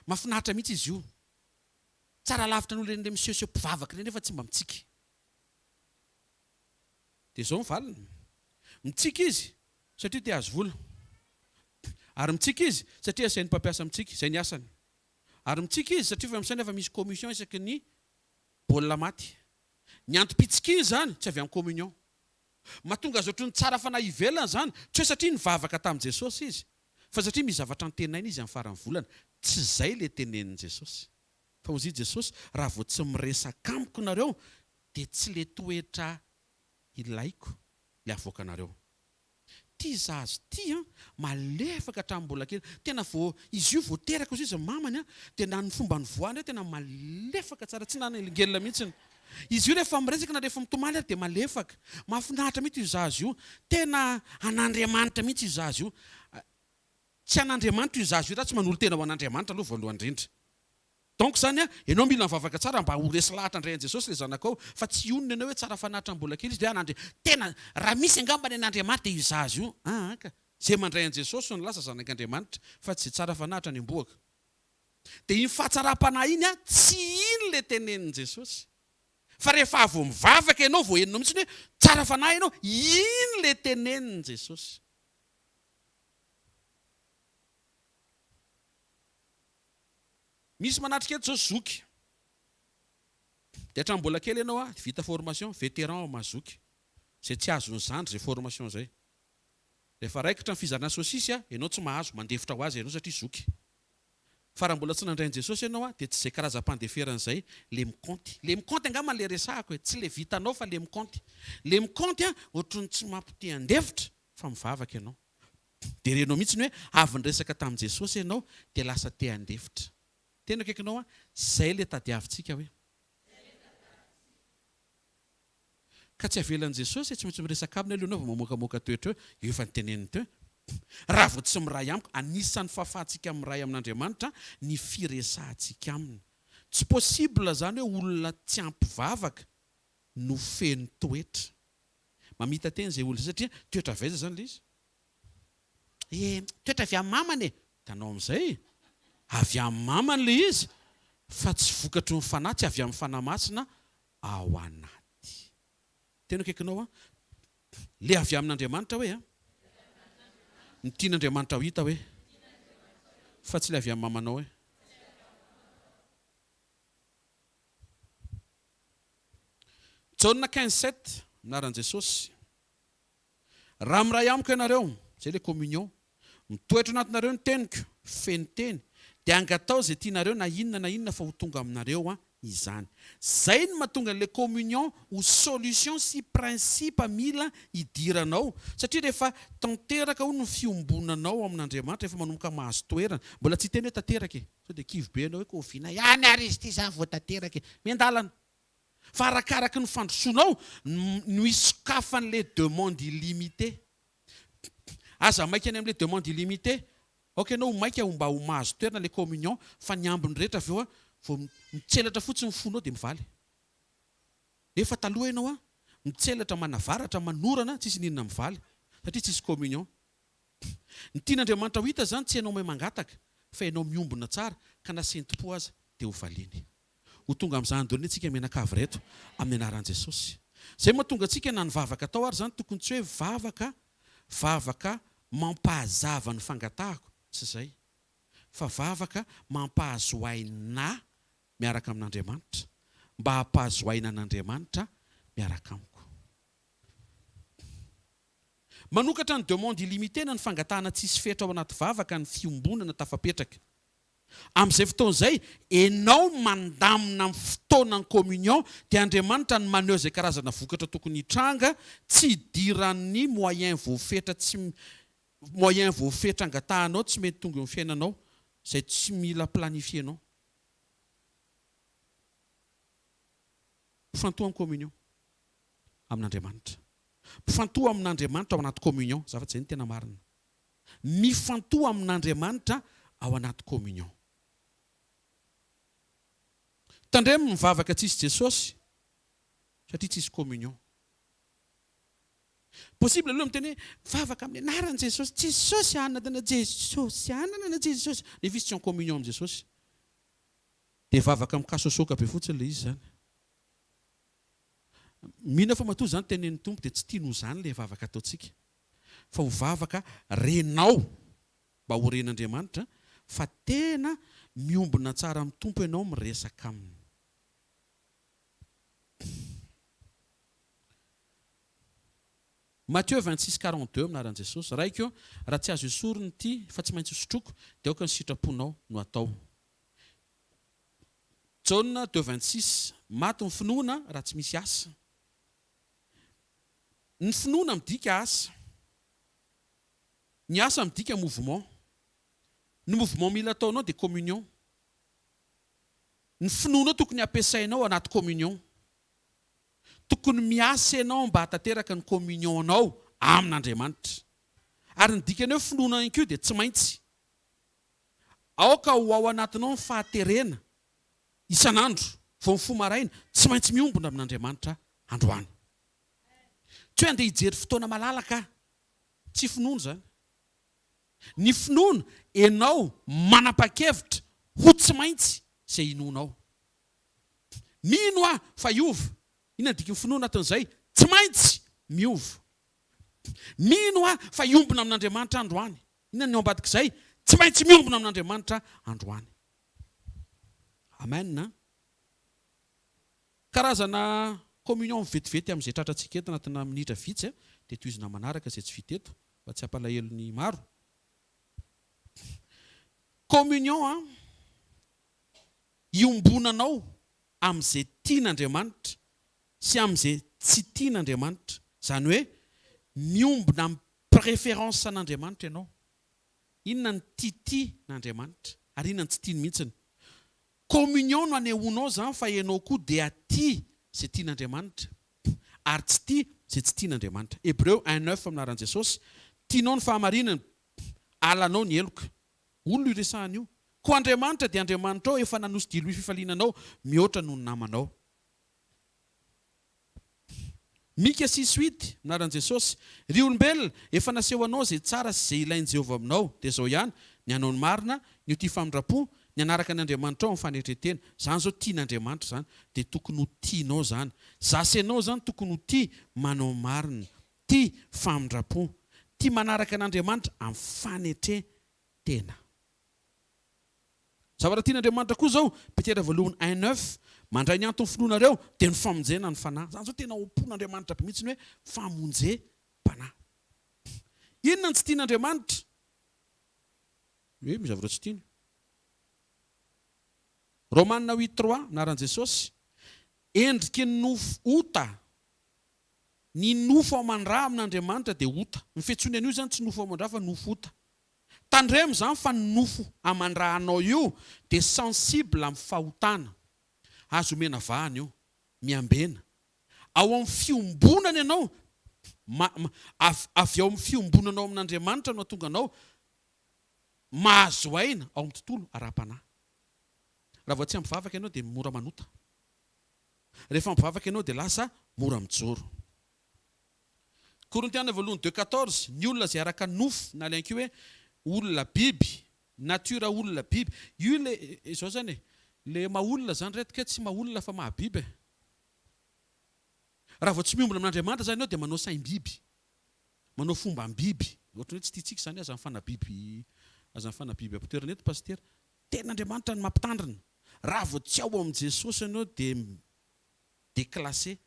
Mahafinaritra mihitsy izy io. Tsara lavitra n'olona reny miseho mpivavaka reny nefa tsy mba mitsiky. Dia izao mivalina. Mitsiky izy satria te hahazo vola. Ary mitsiky izy satria asain'ny mpampiasa mitsiky, izay ny asany. Ary mitsiky izy satria fa efa misy commission isaky ny baolina maty. Ny antom-pitsikiny zany tsy avy amin'ny communion. Mahatonga azy ohatran'ny tsara fanahy ivelana zany, tsy hoe satria nivavaka tamin'i Jesosy izy, fa satria misy zavatra antenaina izy amin'ny faran'ny volana. Tsy izay le tenenin Jesosy. Fa hozy Jesosy, raha vao tsy miresaka amiko nareo, dia tsy le toetra ilaiko le avoaka nareo. Ty zazo ty malefaka hatramin'ny mbola kely. Tena vao izy io vao teraka izy mamany dia na ny fomba ny voany tena malefaka tsara, tsy nanelingella mihitsy. Izy io rehefa miresaka na rehefa mitomaly dia malefaka. Mahafinaritra mihitsy io zazo io. Tena an'Andriamanitra mihitsy io zazo io. Tsy an'Andriamanitra io zazo io, raha tsy manolo tena ho an'Andriamanitra aloha voalohany indrindra. Donc zany ianao mila mivavaka tsara mba ho resy lahatra andray Jesosy le zanakao, fa tsy onona ianao hoe tsara fanahitra mbola kely izy dia tena raha misy angambany an'Andriamanitra io zazo io. Ka zay mandray an Jesosy no lasa zanak'Andriamanitra fa tsy tsara fanahitra ny amboaka. Dia iny fahatsara-panahy iny tsy iny le tenenin Jesosy. Fa rehefa avy mivavaka ianao vao heninao mihitsy hoe tsara fanahy ianao, iny le tenenin Jesosy. Misy manatrika eto zao zoky. Dia hatramin'ny mbola kely ianao vita formation, vétéran mazoky. Zay tsy azony zandry zay formation zay. Rehefa raikitra ny fizarana sosisy ianao tsy mahazo, mandefitra ho azy ianao satria zoky. fa raha mbola tsy nandrain Jesosy ianao dia tsy izay karazam-pandeferan'izay le mikonty. Le mikonty angamba le resahako tsy le vitanao fa le mikonty. Le mikonty ohatrany tsy mampite handefitra fa mivavaka ianao. Dia renao mihitsy ny hoe avy niresaka tamin'i Jesosy ianao dia lasa te handefitra. Tena akaikinao izay le tadiavintsika hoe. Ka tsy avelan'i Jesosy tsy maintsy miresaka aminy aloha vao mamoakamoaka toetra eo efa niteneniny teo. Raha vao tsy miray amiko, anisan'ny fahafahantsika miray amin'Andriamanitra ny firesahantsika aminy. Tsy possible zany hoe olona tsy ampivavaka no feno toetra. Mamita teny izay olona satria toetra vaiza zany le izy. Toetra avy amin'ny mamany e. Tanao amin'izay. Avy amin'ny mamany le izy fa tsy vokatry ny fanahy, tsy avy amin'ny fanahy masina ao anaty. Tena akaikinao le avy amin'Andriamanitra hoe ny tian'Andriamanitra ho hita hoe fa tsy le avy amin'ny mamanao hoe. Jauna 15:7 anaran'i Jesosy. Raha miray amiko ianareo, zay le communion, mitoetra anatinareo ny teniko, feno teny, dia angatao izay tianareo na inona fa ho tonga aminareo izany. Zay no mahatonga le communion ho solution sy principe mila idiranao. Satria rehefa tanteraka ho no fiombonanao amin'Andriamanitra, rehefa manomboka mahazo toerana, mbola tsy teny hoe tanteraka e. Sao dia kivy be anao hoe koviana ihany ary izy ity zany vao tanteraka e. Miandalana. Fa arakaraky ny fandrosoanao no isokafan'le demande illimitée. Aza maika any amin'le demande illimitée. Ok, anao maika mba ho mahazo toerana le communion fa ny ambiny rehetra avy eo vao mitselatra fotsiny ny fonao dia mivaly. Efa taloha ianao mitselatra manavaratra manorana tsisy ninona mivaly satria tsisy communion. Ny tian'Andriamanitra ho hita zany tsy ianao may mangataka fa ianao miombona tsara ka nasenti-po aza dia ho valiany. Ho tonga amin'izany dony antsika mianakavy reto amin'ny anaran'i Jesosy. Zay mahatonga antsika na ny vavaka atao ary zany tokony tsy hoe vavaka mampahazava ny fangatahako, tsy izay. Fa vavaka mampahazo aina miaraka amin'Andriamanitra, mba hampahazo aina an'Andriamanitra miaraka amiko. Manokatra ny demande illimitée na ny fangatahana tsisy fetra ao anaty vavaka ny fiombonana tafapetraka. Amin'izay fotoana izay, enao mandamina amin'ny fotoanany communion dia Andriamanitra ny maneho izay karazana vokatra tokony hitranga, tsy idiran'ny moyen voafetra angatahanao tsy mety tonga eo amin'ny fiainanao, izay tsy mila planifienao. Mpifantoha amin'ny communion amin'Andriamanitra. Mpifantoha amin'Andriamanitra ao anaty communion, zava-tsy izay ny tena marina. Mifantoha amin'Andriamanitra ao anaty communion. Tandremo mivavaka tsisy Jesosy satria tsisy communion. Possible aloha miteny vavaka amin'ny anaran'i Jesosy, Jesosy anana Jesosy, anana Jesosy. Nefa izy tsy en communion amin'ny Jesosy. Dia vavaka mikasosoka be fotsiny le izy zany. Mihina fa matoa zany tenen'ny Tompo dia tsy tianao zany le vavaka ataontsika. Fa ho vavaka renao mba ho ren'Andriamanitra fa tena miombona tsara amin'ny Tompo ianao miresaka aminy. Matthieu 26:42 minaran'i Jesosy. Raiko raha tsy azo isorony ity fa tsy maintsy sotroko dia aoka ny sitraponao no atao. Jauna 2:26 maty ny finoana raha tsy misy asa. Ny finoana midika asa. Ny asa midika mouvement. Ny mouvement mila ataonao dia communion. Ny finoana tokony ampiasainao anaty communion. Tokony miasa ianao mba hatateraka ny communion anao amin'Andriamanitra. Ary ny dikany hoe finoana ihany koa dia tsy maintsy. Aoka ho ao anatinao ny fahaterena isan'andro vao mifoha maraina tsy maintsy miombona amin'Andriamanitra androany. Tsy hoe andeha hijery fotoana malalaka. Tsy finoana zany. Ny finoana ianao manapa-kevitra ho tsy maintsy izay inonao. Mino fa iova. Inona dika ny finoana aton'izay? Tsy maintsy miova. Mino fa iombona amin'Andriamanitra androany. Inona ny ao ambadik'izay? Tsy maintsy miombona amin'Andriamanitra androany. Amen. Karazana communion vetivety amin'izay tratratsika eto anatina minitra vitsy dia tohizina manaraka izay tsy vita eto mba tsy hampalahelo ny maro. Communion iombonanao amin'izay tian'Andriamanitra sy amin'izay tsy tian'Andriamanitra. Zany hoe miombona amin'ny préférence an'Andriamanitra ianao. Inona ny tian'Andriamanitra ary inona ny tsy tiany mihitsiny. Communion no anehoanao zany fa ianao koa dia tia izay tian'Andriamanitra ary tsy tia izay tsy tian'Andriamanitra. Hébreu 1:9 aminaran'i Jesosy. Tianao ny fahamarinana, alanao ny heloka. Olona io resahana io. Ko Andriamanitra dia Andriamanitra ao efa nanosodilo ny fifaliananao mihoatra noho ny namanao. Mika 6:8 aminaran'i Jesosy. Ry olombelona efa nasehoanao izay tsara sy izay ilain'i Jehovah aminao. Dia izao ihany ny hanao ny marina, ny tia famindrapo, ny anaraka an'Andriamanitra ao amin'ny fanehetretena. Zany zao tian'Andriamanitra zany dia tokony ho tianao zany. Zasenao zany tokony ho tia manao marina, tia famindrapo, tia manaraka an'Andriamanitra amin'ny fanehetretena. Zavatra tian'Andriamanitra koa zao, Petera 1:9, mandray ny antony finoanareo dia ny famonjena ny fanahy. Zany zao tena ompon'Andriamanitra be mihitsy hoe famonjem-panahy. Inona ny tsy tian'Andriamanitra? Hoe misy zavatra tsy tiany. Romaina 8:3 anaran'i Jesosy. Endriky ny nofo ota. Ny nofo aman-drà amin'Andriamanitra dia ota. Ny fiantsoany an'io zany tsy nofo aman-drà fa nofo ota. Tandremo zany fa ny nofo aman-drànao io dia sensible amin'ny fahotana. Azo omena vahana io, miambena. Ao amin'ny fiombonana ianao, avy ao amin'ny fiombonanao amin'Andriamanitra no tonga anao mahazo aina ao amin'ny tontolo ara-panahy. Raha vao tsy ampivavaka ianao dia mora manota. Rehefa ampivavaka ianao dia lasa mora mijoro. Korintiana 2:14, ny olona izay araka nofo na alainko hoe olona biby, natura olona biby. Io le izao zany le maolona zany retika tsy maolona fa mahabiby. Raha vao tsy miombona amin'Andriamanitra zany ianao dia manao saim-biby. Manao fomba biby. Ohatry hoe tsy tiantsika zany aza ny fanabiby apotera eto pasitera. Ten'Andriamanitra ny mampitandrina. Raha vao tsy ao amin'i Jesosy ianao dia déclassé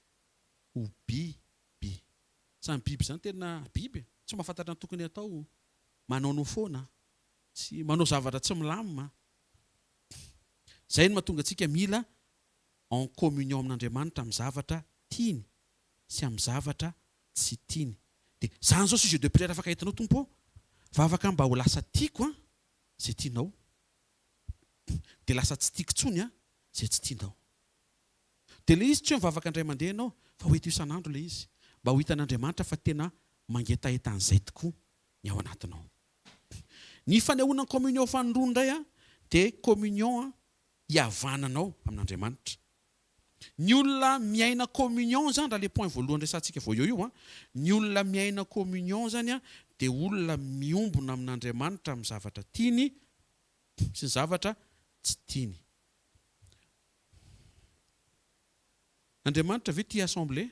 ho biby. Samy biby zany tena biby. Tsy mahafantatra ny tokony atao. Manao no foana. Tsy manao zavatra tsy milamina. Zay no mahatonga antsika mila en communion amin'Andriamanitra amin'ny zavatra tiany sy amin'ny zavatra tsy tiany. Dia zany zao sujet de prière afaka hitanao tompo. Vavaka mba ho lasa tiako izay tianao. Dia lasa tsy tiako tsony izay tsy tianao. Dia ilay izy tsy hoe mivavaka indray mandeha ianao fa ho eto isan'andro ilay izy. Mba ho hitan'Andriamanitra fa tena mangetahetan'izay tokoa ny ao anatinao. Ny fanehoana communion fanondroana indray dia communion hihavananao amin'Andriamanitra. Ny olona miaina communion zany raha le point voalohany resantsika vao io ny olona miaina communion zany dia olona miombona amin'Andriamanitra amin'ny zavatra tiany sy ny zavatra tsy tiany. Andriamanitra ve tia assemblée?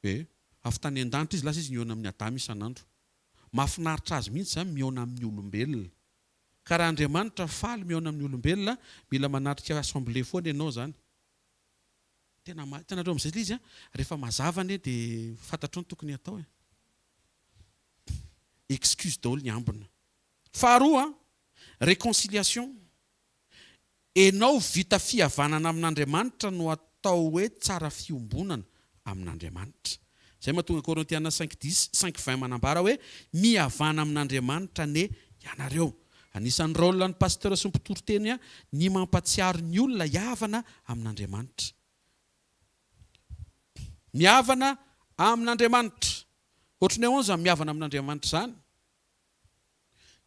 Avy tany an-danitra izy lasa izy mihaona amin'ny Adama isan'andro. Mahafinaritra azy mihitsy zany mihaona amin'ny olombelona. Ka raha Andriamanitra faly mihaona amin'ny olombelona, mila manatrika assemblée foana ianao zany. Tena reo amin'izay izy rehefa mazavany dia fantatro ny tokony atao. Excuse daholo ny ambina. Faharoa, réconciliation. Enao vita fihavanana amin'Andriamanitra no atao hoe tsara fiombonana amin'Andriamanitra. Zay mahatonga Korintiana 5:20 manambara hoe mihavana amin'Andriamanitra ne ianareo. Anisan'ny rôle ny pasteur sy ny mpitoro teny ny mampatsiaro ny olona hiavana amin'Andriamanitra. Mihavana amin'Andriamanitra. Ohatran'ny ahoana zany mihavana amin'Andriamanitra zany?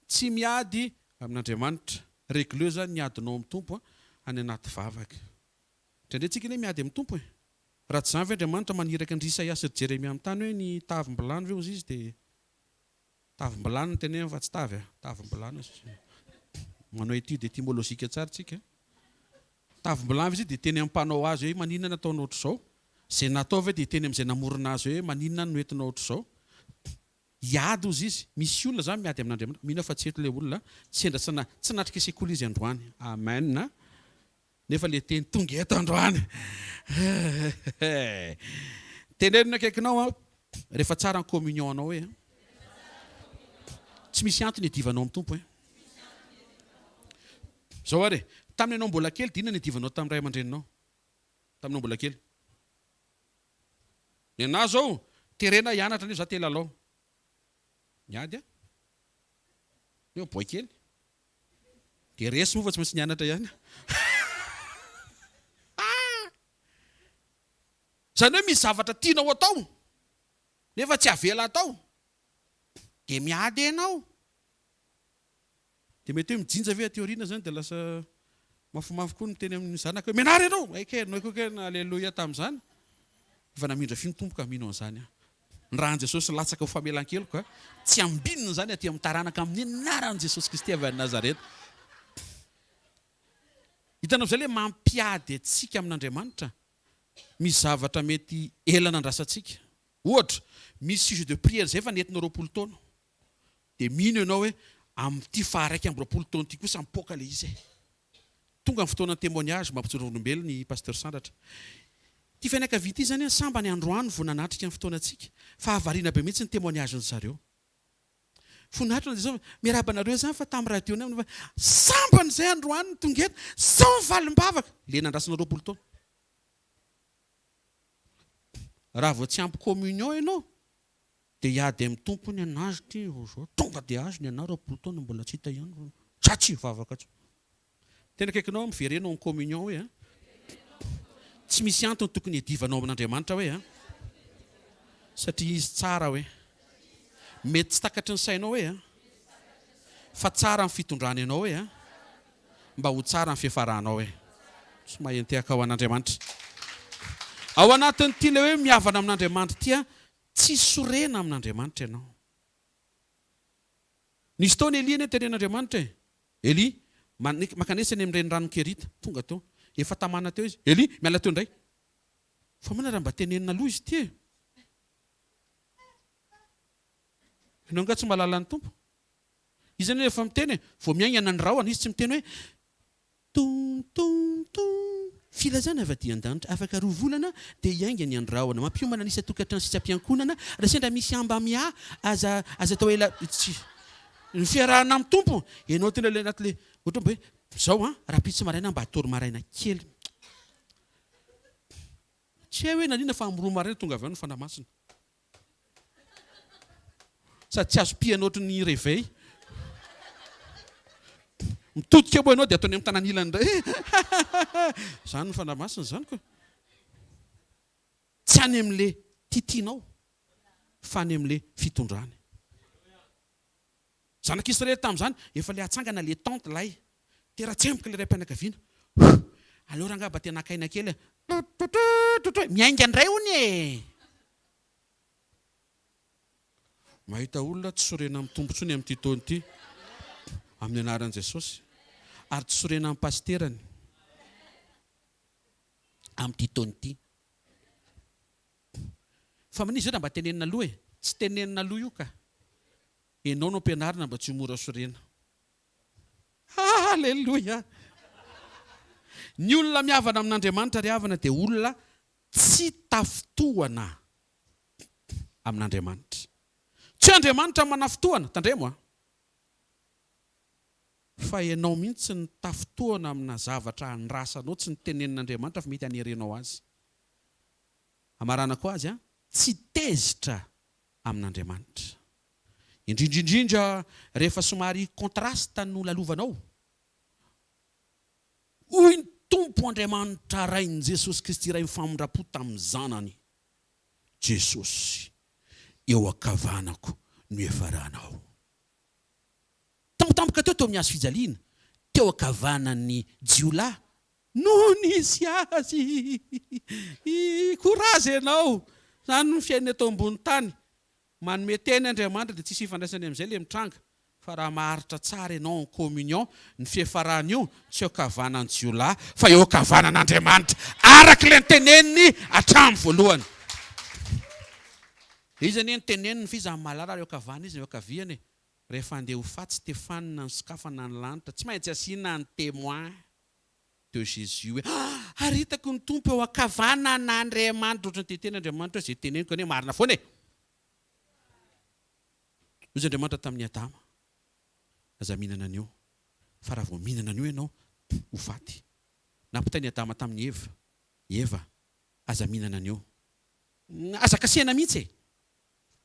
Tsy miady amin'Andriamanitra. Régleux zany ny adinao amin'ny tompo any anaty vavaka. Indraindray tsika ilay miady amin'ny tompo. Raha tsy zany ve Andriamanitra maniraka ny Isaia sy Jeremia amin'ny tany hoe ny tavim-bilany ve ozy izy dia tavim-bilany ny tenena fa tsy tavy tavim-bilany. Manao étude étymologique tsara tsika. Tavim-bilany izy dia teny ampanao azy hoe maninona nataonao ohatr'izao. Zay natao ve dia teny amin'izay namorona azy hoe maninona no entinao ohatr'izao. Iady ozy izy. Misy olona zany miady amin'Andriamanitra. Mino fa tsy eto ilay olona tsy natrika sekoly izy androany. Amen. Nefa le teny tonga eto androany. Tenenina akaikinao rehefa tsara ny communion anao hoe tsy misy antony hidivanao amin'ny tompo. Zao ary tamin'ny anao mbola kely dinana idivanao tamin'ny ray aman-dreninao taminao mbola kely. Ny anahy zao terena hianatra anio za te lalao. Miady a. Eo boy kely. De resy moa fa tsy maintsy nianatra ihany. Zany hoe misy zavatra tianao atao nefa tsy avela atao. De miady ianao. De mety hoe mijinja ve aty aoriana zany de lasa mafimafy koa miteny amin'ny zanaka hoe menary ianao. Aikenao koa kena aleloia tamin'izany. Efa namindra finotompoka mino an'izany a. Ny rahan'i Jesosy latsaka ho famelan-keloka tsy ambinina zany aty amin'ny taranaka amin'ny anaran'i Jesosy Kristy avy any Nazareta. Hitanao zay le mampiady atsika amin'Andriamanitra. Misy zavatra mety ela nandrasantsika. Ohatra, misy sujet de prière zay efa nentina 20 taona. De mino ianao hoe amin'ity faharaiky amby 20 taona ity kosa mipoaka le izy. Tonga ny fotoana témoignage mampitsoro olombelona ny pasteur Sandratra. Ty fianakaviana ity zany samba ny androany vao nanatrika ny fotoanantsika. Fa avariana be mihitsy ny témoignage zareo. Fonatra zao miarabanareo zany fa tamin'ny radio ny samba n'izay androany tongeto sao valim-bavaka le nandrasana 20 taona. Raha vao tsy ampy communion ianao de hiady amin'ny tompony anazy ty tonga de azy ny anao 20 taona mbola tsy hita ihany. Tratsy vavaka atsy. Tena kaikinao miverenao ny communion hoe a. Tsy misy antony tokony hidivanao amin'Andriamanitra hoe a. Satria izy tsara hoe. Mety tsy takatry ny sainao hoe a. Fa tsara ny fitondrana ianao hoe a. Mba ho tsara ny fiafaranao hoe. Tsy mahentehaka ao an'Andriamanitra. Ao anatin'ny ty le hoe mihavana amin'Andriamanitra tia tsy sorena amin'Andriamanitra ianao. Nisy taona Elia ny tenen'Andriamanitra e. Eli makanesany amin'ireny rano Kerita tonga teo. Efa tamana teo izy. Eli miala teo indray. Fa mana raha mba tenenina aloha izy ty e. Ianao nga tsy malala ny tompo. Izy zany efa miteny vao miaingana ny rahona izy tsy miteny hoe tom tom tom filazana avy an-danitra afaka 2 volana dia hiainga ny andrahona mampiomana nisy tokatrano sy tsy ampiankonana raha sendra misy amba mià aza atao ela ny fiarahana amin'ny tompo ianao tena le anaty le ohatra hoe zao a raha pitsy maraina mba atory maraina kely tsy hoe nanina fa amin'ny 2 maraina tonga avy ao ny fanamasina sady tsy azo piana ohatry ny réveil mitodika bo ianao dia ataony amin'ny tanan'ilany indray zany ny fanamasina zany koa tsy any amin'le titianao fa any amin'le fitondrany zanak'Israely tamin'izany efa le atsangana le tente lay teratsemboka le ray mpianakaviana alora angamba tena akaina kely miainga indray hony e mahita olona tsy sorena amin'ny tompontsony amin'ity taona ity amin'ny anaran'i Jesosy ary tsy sorena amin'ny pasterany amin'ity taona ity fa manisy zao mba tenenina aloha e tsy tenenina aloha io ka ianao no ampianarina mba tsy mora sorena. Halleluja. Ny olona mihavana amin'Andriamanitra ry havana dia olona tsy tafitohana amin'Andriamanitra. Tsy Andriamanitra manafitohana, tandremo a. Fa ianao mihitsy ny tafitohana amina zavatra andrasanao tsy ny tenenin'Andriamanitra fa mety hanerenao azy. Amarana koa azy a, tsy tezitra amin'Andriamanitra. Indrindrindrindra rehefa somary kontrasta no lalovanao. Hoy ny tompo Andriamanitra rain'i Jesosy Kristy ray mifamindrapo tamin'ny zanany. Jesosy, eo akavanako no efaranao. Tampotampoka teo amin'ny hazo fijaliana. Teo akavanan'ny jiolahy. No nisy azy. Korazy ianao. Zany ny fiainana eto ambony tany. Manome teny Andriamanitra dia tsisy ifandraisany amin'izay le mitranga. Fa raha maharitra tsara ianao en communion, ny fiafarany io tsy eo akavanan'ny jiolahy fa eo akavanan'Andriamanitra. Araka le teneniny hatramin'ny voalohany. Izy anie ny teneniny fiza amin'ny Malalala eo akavana izy eo akaviany. Rehefa andeha ho faty Stéphane ny sokafana ny lanitra tsy maintsy asiana ny témoin de Jésus hoe haritako ny tompo eo akavanan'Andriamanitra ohatran'ny teteny Andriamanitra izay teneniko anie marina foana e. Izy Andriamanitra tamin'ny Adama aza mihinana an'io fa raha vao mihinana an'io ianao ho faty. Nampitainy Adama tamin'ny Eva aza mihinana an'io. Aza kasihana mihitsy e.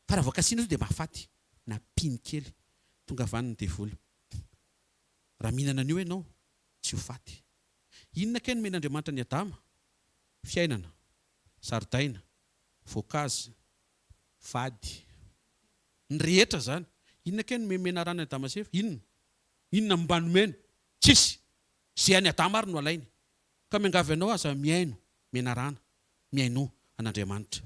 Fa raha vao kasihana dia mahafaty. Napiny kely. Tonga avany ny devoly. Raha mihinana an'io ianao tsy ho faty. Inona kay no men'Andriamanitra ny Adama? Fiainana, zaridaina, voankazo, vady. Ny rehetra zany. Inona kay no mena rano ny Adama sy Eva? Inona mba nomena? Tsisy. Zay any Adama ary no alainy. Ka miangavy anao aza miaino, mena rano, miaino an'Andriamanitra.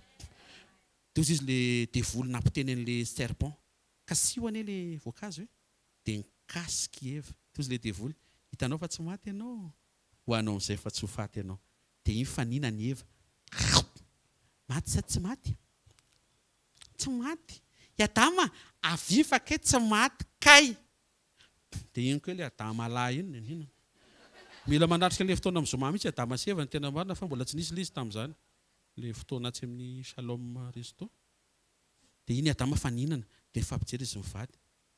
Toy izy le devoly nampiteny an'le serpent. Kasiho ane le voankazo e. Dia nikasiky Eva. Toy izy le devoly. Hitanao fa tsy maty ianao. Ho anao amin'izay fa tsy ho faty ianao. Dia iny fanina ny Eva. Maty sa tsy maty? Tsy maty. I Adama avy fa kay tsy maty kay. Dia iny koa le Adama lahy iny ninona. Mila manatrika le fotoana amin'izoma mihitsy Adama sy Eva ny tena marina fa mbola tsy nisy lizy tamin'izany. Le fotoana tsy amin'ny Shalom Resto. Dia iny Adama faninana. Dia fampijery izy mivady.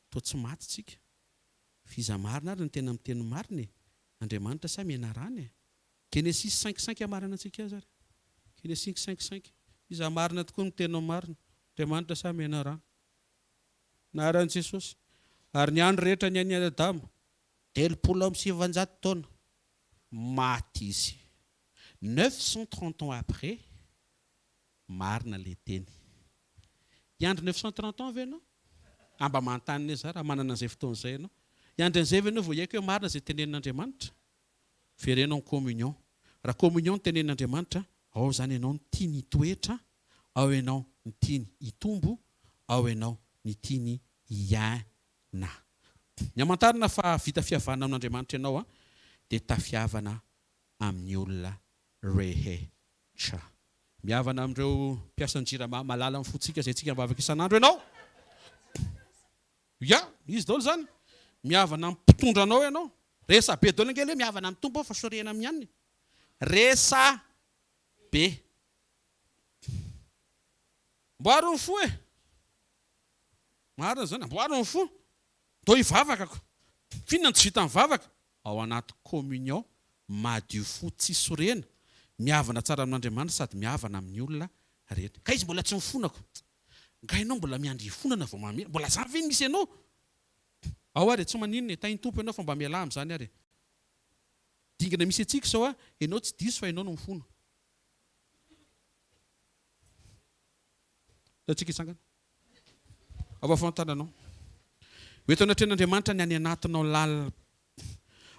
Toa tsy maty tsika. Fiza marina ary ny tena amin'ny teny marina e. Andriamanitra sa miana rana e. Genesis 5:5 amarana antsika azy ary. Genesis 5:5. Iza marina tokoa ny tena marina. Andriamanitra sa miana rana. Naran'i Jesosy. Ary ny andro rehetra ny an'ny Adama 700 taona. Maty izy. 930 ans après. Marina le teny. Iandro 930 ans ve ianao? Amba manontany izy raha manana an'izay fotoana izay ianao. Iandro an'izay ve ianao vao haiko hoe marina izay tenenin'Andriamanitra? Verenao ny communion. Raha communion ny tenenin'Andriamanitra, ao zany ianao ny tiany hitoetra, ao ianao ny tiany hitombo, ao ianao ny tiany hiaina. Ny amantarana fa vita fihavana amin'Andriamanitra ianao dia tafiavana amin'ny olona rehetra. Mihavana amin'ireo mpiasan-jirama malala amin'ny fotsika izay tsika mivavaka isan'andro ianao. Ya, izy daholo zany. Mihavana amin'ny mpitondra anao ianao. Resa be daholo angely hoe mihavana amin'ny tompo fa sorena amin'ny aniny. Resa be. Mboaro ny fo e. Marina zany, mboaro ny fo. Dao hivavaka ko. Fiinona tsy vita mivavaka? Ao anaty communion, madio fo tsy sorena. Mihavana tsara amin'Andriamanitra sady mihavana amin'ny olona rehetra. Ka izy mbola tsy mifonako. Nga ianao mbola miandry fonana vao mamela. Mbola zany ve misy ianao? Ao ary tsy maninona e, tainy tompo ianao fa mba miala amin'izany ary. Dingana misy antsika sao ianao tsy diso fa ianao no mifono. Tsika isangana. Ava fantananao. Mety anatrehan'Andriamanitra ny any anatinao lalina.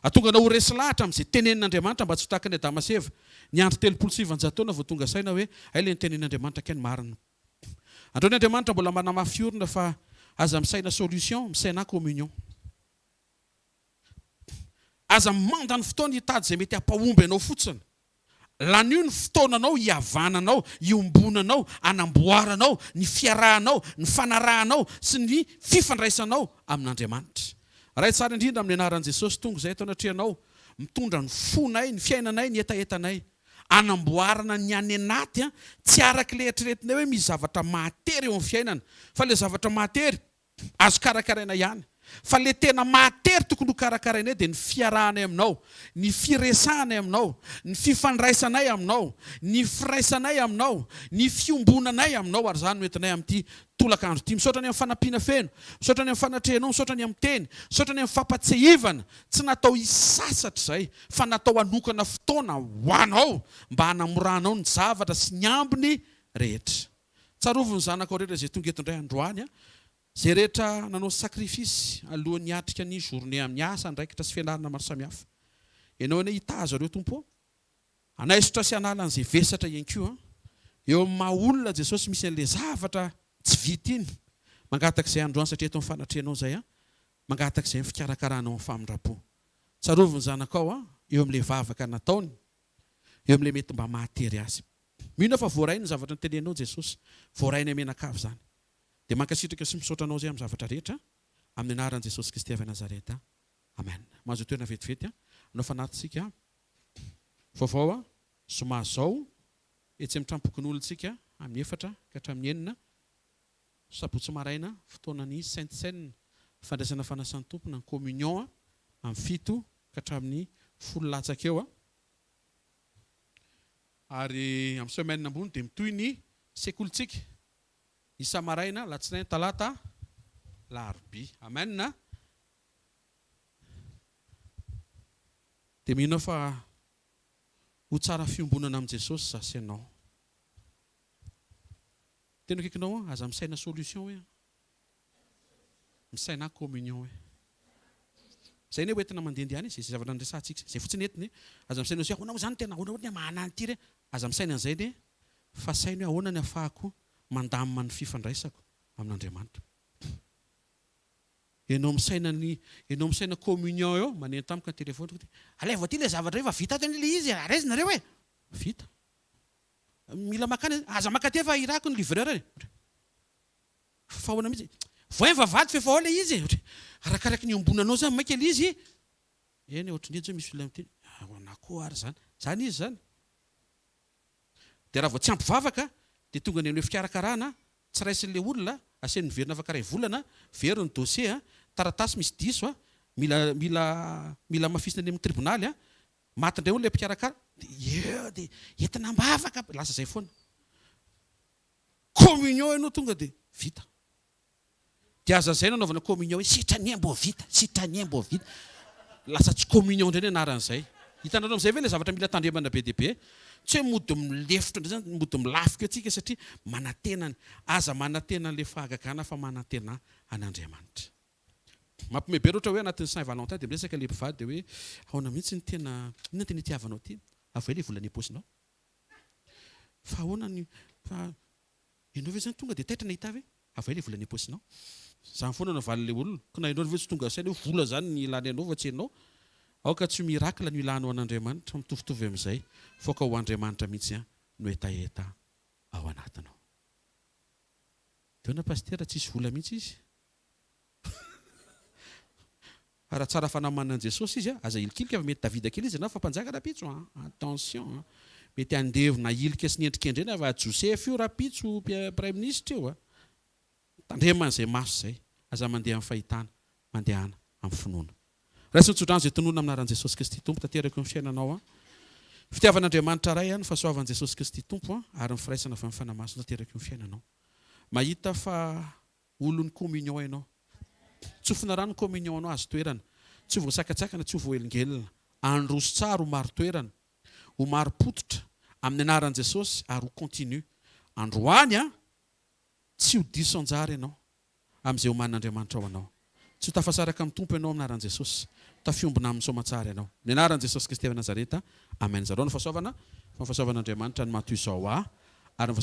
Atonga anao ho resy lahatra amin'izay tenenin'Andriamanitra mba tsy ho tahaka ny Adama sy Eva. Ny andro 700 taona vao tonga saina hoe ilay ny tenenin'Andriamanitra kay ny marina. Andreo ny Andriamanitra mbola manamafiorina fa aza misaina solution, misaina communion. Aza mandany fotoana hitady izay mety hampahomby anao fotsiny. Lanio ny fotoananao hiavananao, hiombonanao, anamboaranao, ny fiarahanao, ny fanarahanao sy ny fifandraisanao amin'Andriamanitra. Raha tsara indrindra amin'ny anaran'i Jesosy tonga izay eto anatrehanao, mitondra ny fonay, ny fiainanay, ny etaetanay, anamboarana ny any anaty, tsy araka ilay eritreretinay hoe misy zavatra mahatery eo amin'ny fiainana, fa ilay zavatra mahatery azo karakaraina ihany. Fa le tena mahatery tokony ho karakarainay dia ny fiarahanay aminao, ny firesahanay aminao, ny fifandraisanay aminao, ny firaisanay aminao, ny fiombonanay aminao ary zany noentinay amin'ity tolakandro ity. Misaotra ny amin'ny fanampiana feno, misaotra ny amin'ny fanatrehanao, misaotra ny amin'ny teny, misaotra ny amin'ny fampatsehivana. Tsy natao hisasatra izay, fa natao hanokana fotoana ho anao mba hanamoranao ny zavatra sy ny ambiny rehetra. Tsarovy ny zanakao rehetra izay tonga eto indray androany zay rehetra nanao sakrifisy alohan'ny hatrika ny journée amin'ny asa ndraikitra sy fianarana maro samihafa. Ianao anie hitazo areo tompo. Anaisotra sy hanala an'izay vesatra ihany koa. Eo amin'ny maha olona Jesosy misy an'ilay zavatra tsy vita iny. Mangataka izay androany satria eto amin'ny fanatrehanao izay mangataka izay fikarakarana amin'ny famindrapo. Tsarovy ny zanakao eo amin'ilay vavaka nataony. Eo amin'ilay mety mba mahatery azy. Mino fa voarainy ny zavatra notenenao Jesosy. Voarainy amenakavy zany. Dia mankasitraka sy misaotra anao izay amin'ny zavatra rehetra amin'ny anaran'i Jesosy Kristy avy Nazareta. Amen. Mahazo toerana vetivety anao fanatintsika vaovao zoma zao etsy amin'ny trampokon'olontsika amin'ny 4 ka hatramin'ny 9 sabotsy maraina fotoanan'ny Sainte Seine fandraisana fanasan'ny tompona ny communion amin'ny 7 ka hatramin'ny folo latsaka eo ary amin'ny semaine ambony dia mitoy ny sekolitsika isa maraina latsinainy talata larobia amen dia mino fa ho tsara fiombonana amin'i Jesosy zasy ianao tena akaikinao aza misaina solution hoe misaina communion hoe zay ne hoentina mandehandeha izy zay zavatra andresantsika zay fotsiny entiny aza misaina hoe ahoana zany tena ahoana ny mahanany ity re aza misaina an'izay ne fa sainy hoe ahoana ny ahafahako mandamina ny fifandraisako amin'Andriamanitra ianao misaina communion eo maneno tamiko ny telefôniko alaivo aty le zavatra efa vita tany le izy araizinareo hoe vita mila makany aza makaty efa irako ny livreur fa ahoana mihitsy voay vavady fa efa ao le izy arakaraky ny ambonanao zany maika le izy eny ohatrin'ny hoe misy olona miteny ahoanako ary zany izy zany dia raha vao tsy ampivavaka dia tonga ny hoe fikarakarana tsy raisin'le olona aseny verina fa karaha volana very ny dossier taratasy misy diso mila mafisina any amin'ny tribonaly matindray olona le mpikarakara dia entina mbavaka lasa zay foana communion ianao tonga dia vita dia aza zay nanaovana communion hoe sitrany mbo vita lasa tsy communion indray ny anaran'izay hitanareo amin'izay ve le zavatra mila tandremana be dia be tsy hoe mody milefitra indray zany mody milafika atsika satria manatenany aza manatena le fahagagana fa manatena an'Andriamanitra mampimehy be ohatra hoe anatin'ny Saint Valentin dia miresaka le mpivady dia hoe ahoana mihitsy ny tena inona tena itiavanao ty avy le volana eposinao fa ahoana ny fa ianao ve zany tonga dia taitra na hita ve avy le volana eposinao zany foana navaly le olona ka na ianao ve tsy tonga saina hoe vola zany ny ilany anao fa tsy ianao aoka tsy mirakla ny ilanao an'Andriamanitra mitovitovy amin'izay foka ho Andriamanitra mihitsy no etaeta ao anatinao dia na pastera tsisy vola mihitsy izy raha tsara fanamanana Jesosy izy aza ilikilika fa mety davida kely izy na fa mpanjaka rapitso attention mety andevona ilika sy ny endrikendrena fa Joseph io rapitso prime ministre io tandreman'izay maso zay aza mandeha amin'ny fahitana mandehana amin'ny finoana raisy nitsodrano zay tonoana aminaran'i Jesosy Kristy Tompo tanteraka ny fiainanao fitiavan'Andriamanitra ray ny fahasoavan'i Jesosy Kristy Tompo ary ny firaisana avy amin'ny fanamaso tanteraka ny fiainanao mahita fa olon'ny communion ianao tsofina rano communion anao azo toerana tsy ho voasakatsakana tsy ho voaelingelina androso tsara ho maro toerana ho maro pototra amin'ny anaran'i Jesosy ary ho continue androany tsy ho diso anjara ianao amin'izay ho man'Andriamanitra ao anao tsy ho tafasaraka amin'ny tompo ianao amin'ny anaran'i Jesosy tafiombona amin'ny somatsara ianao ny anaran'i Jesosy Kristy av Nazareta amen zareo ny fahasoavan'Andriamanitra ny matoy izao ary ny fahasoavana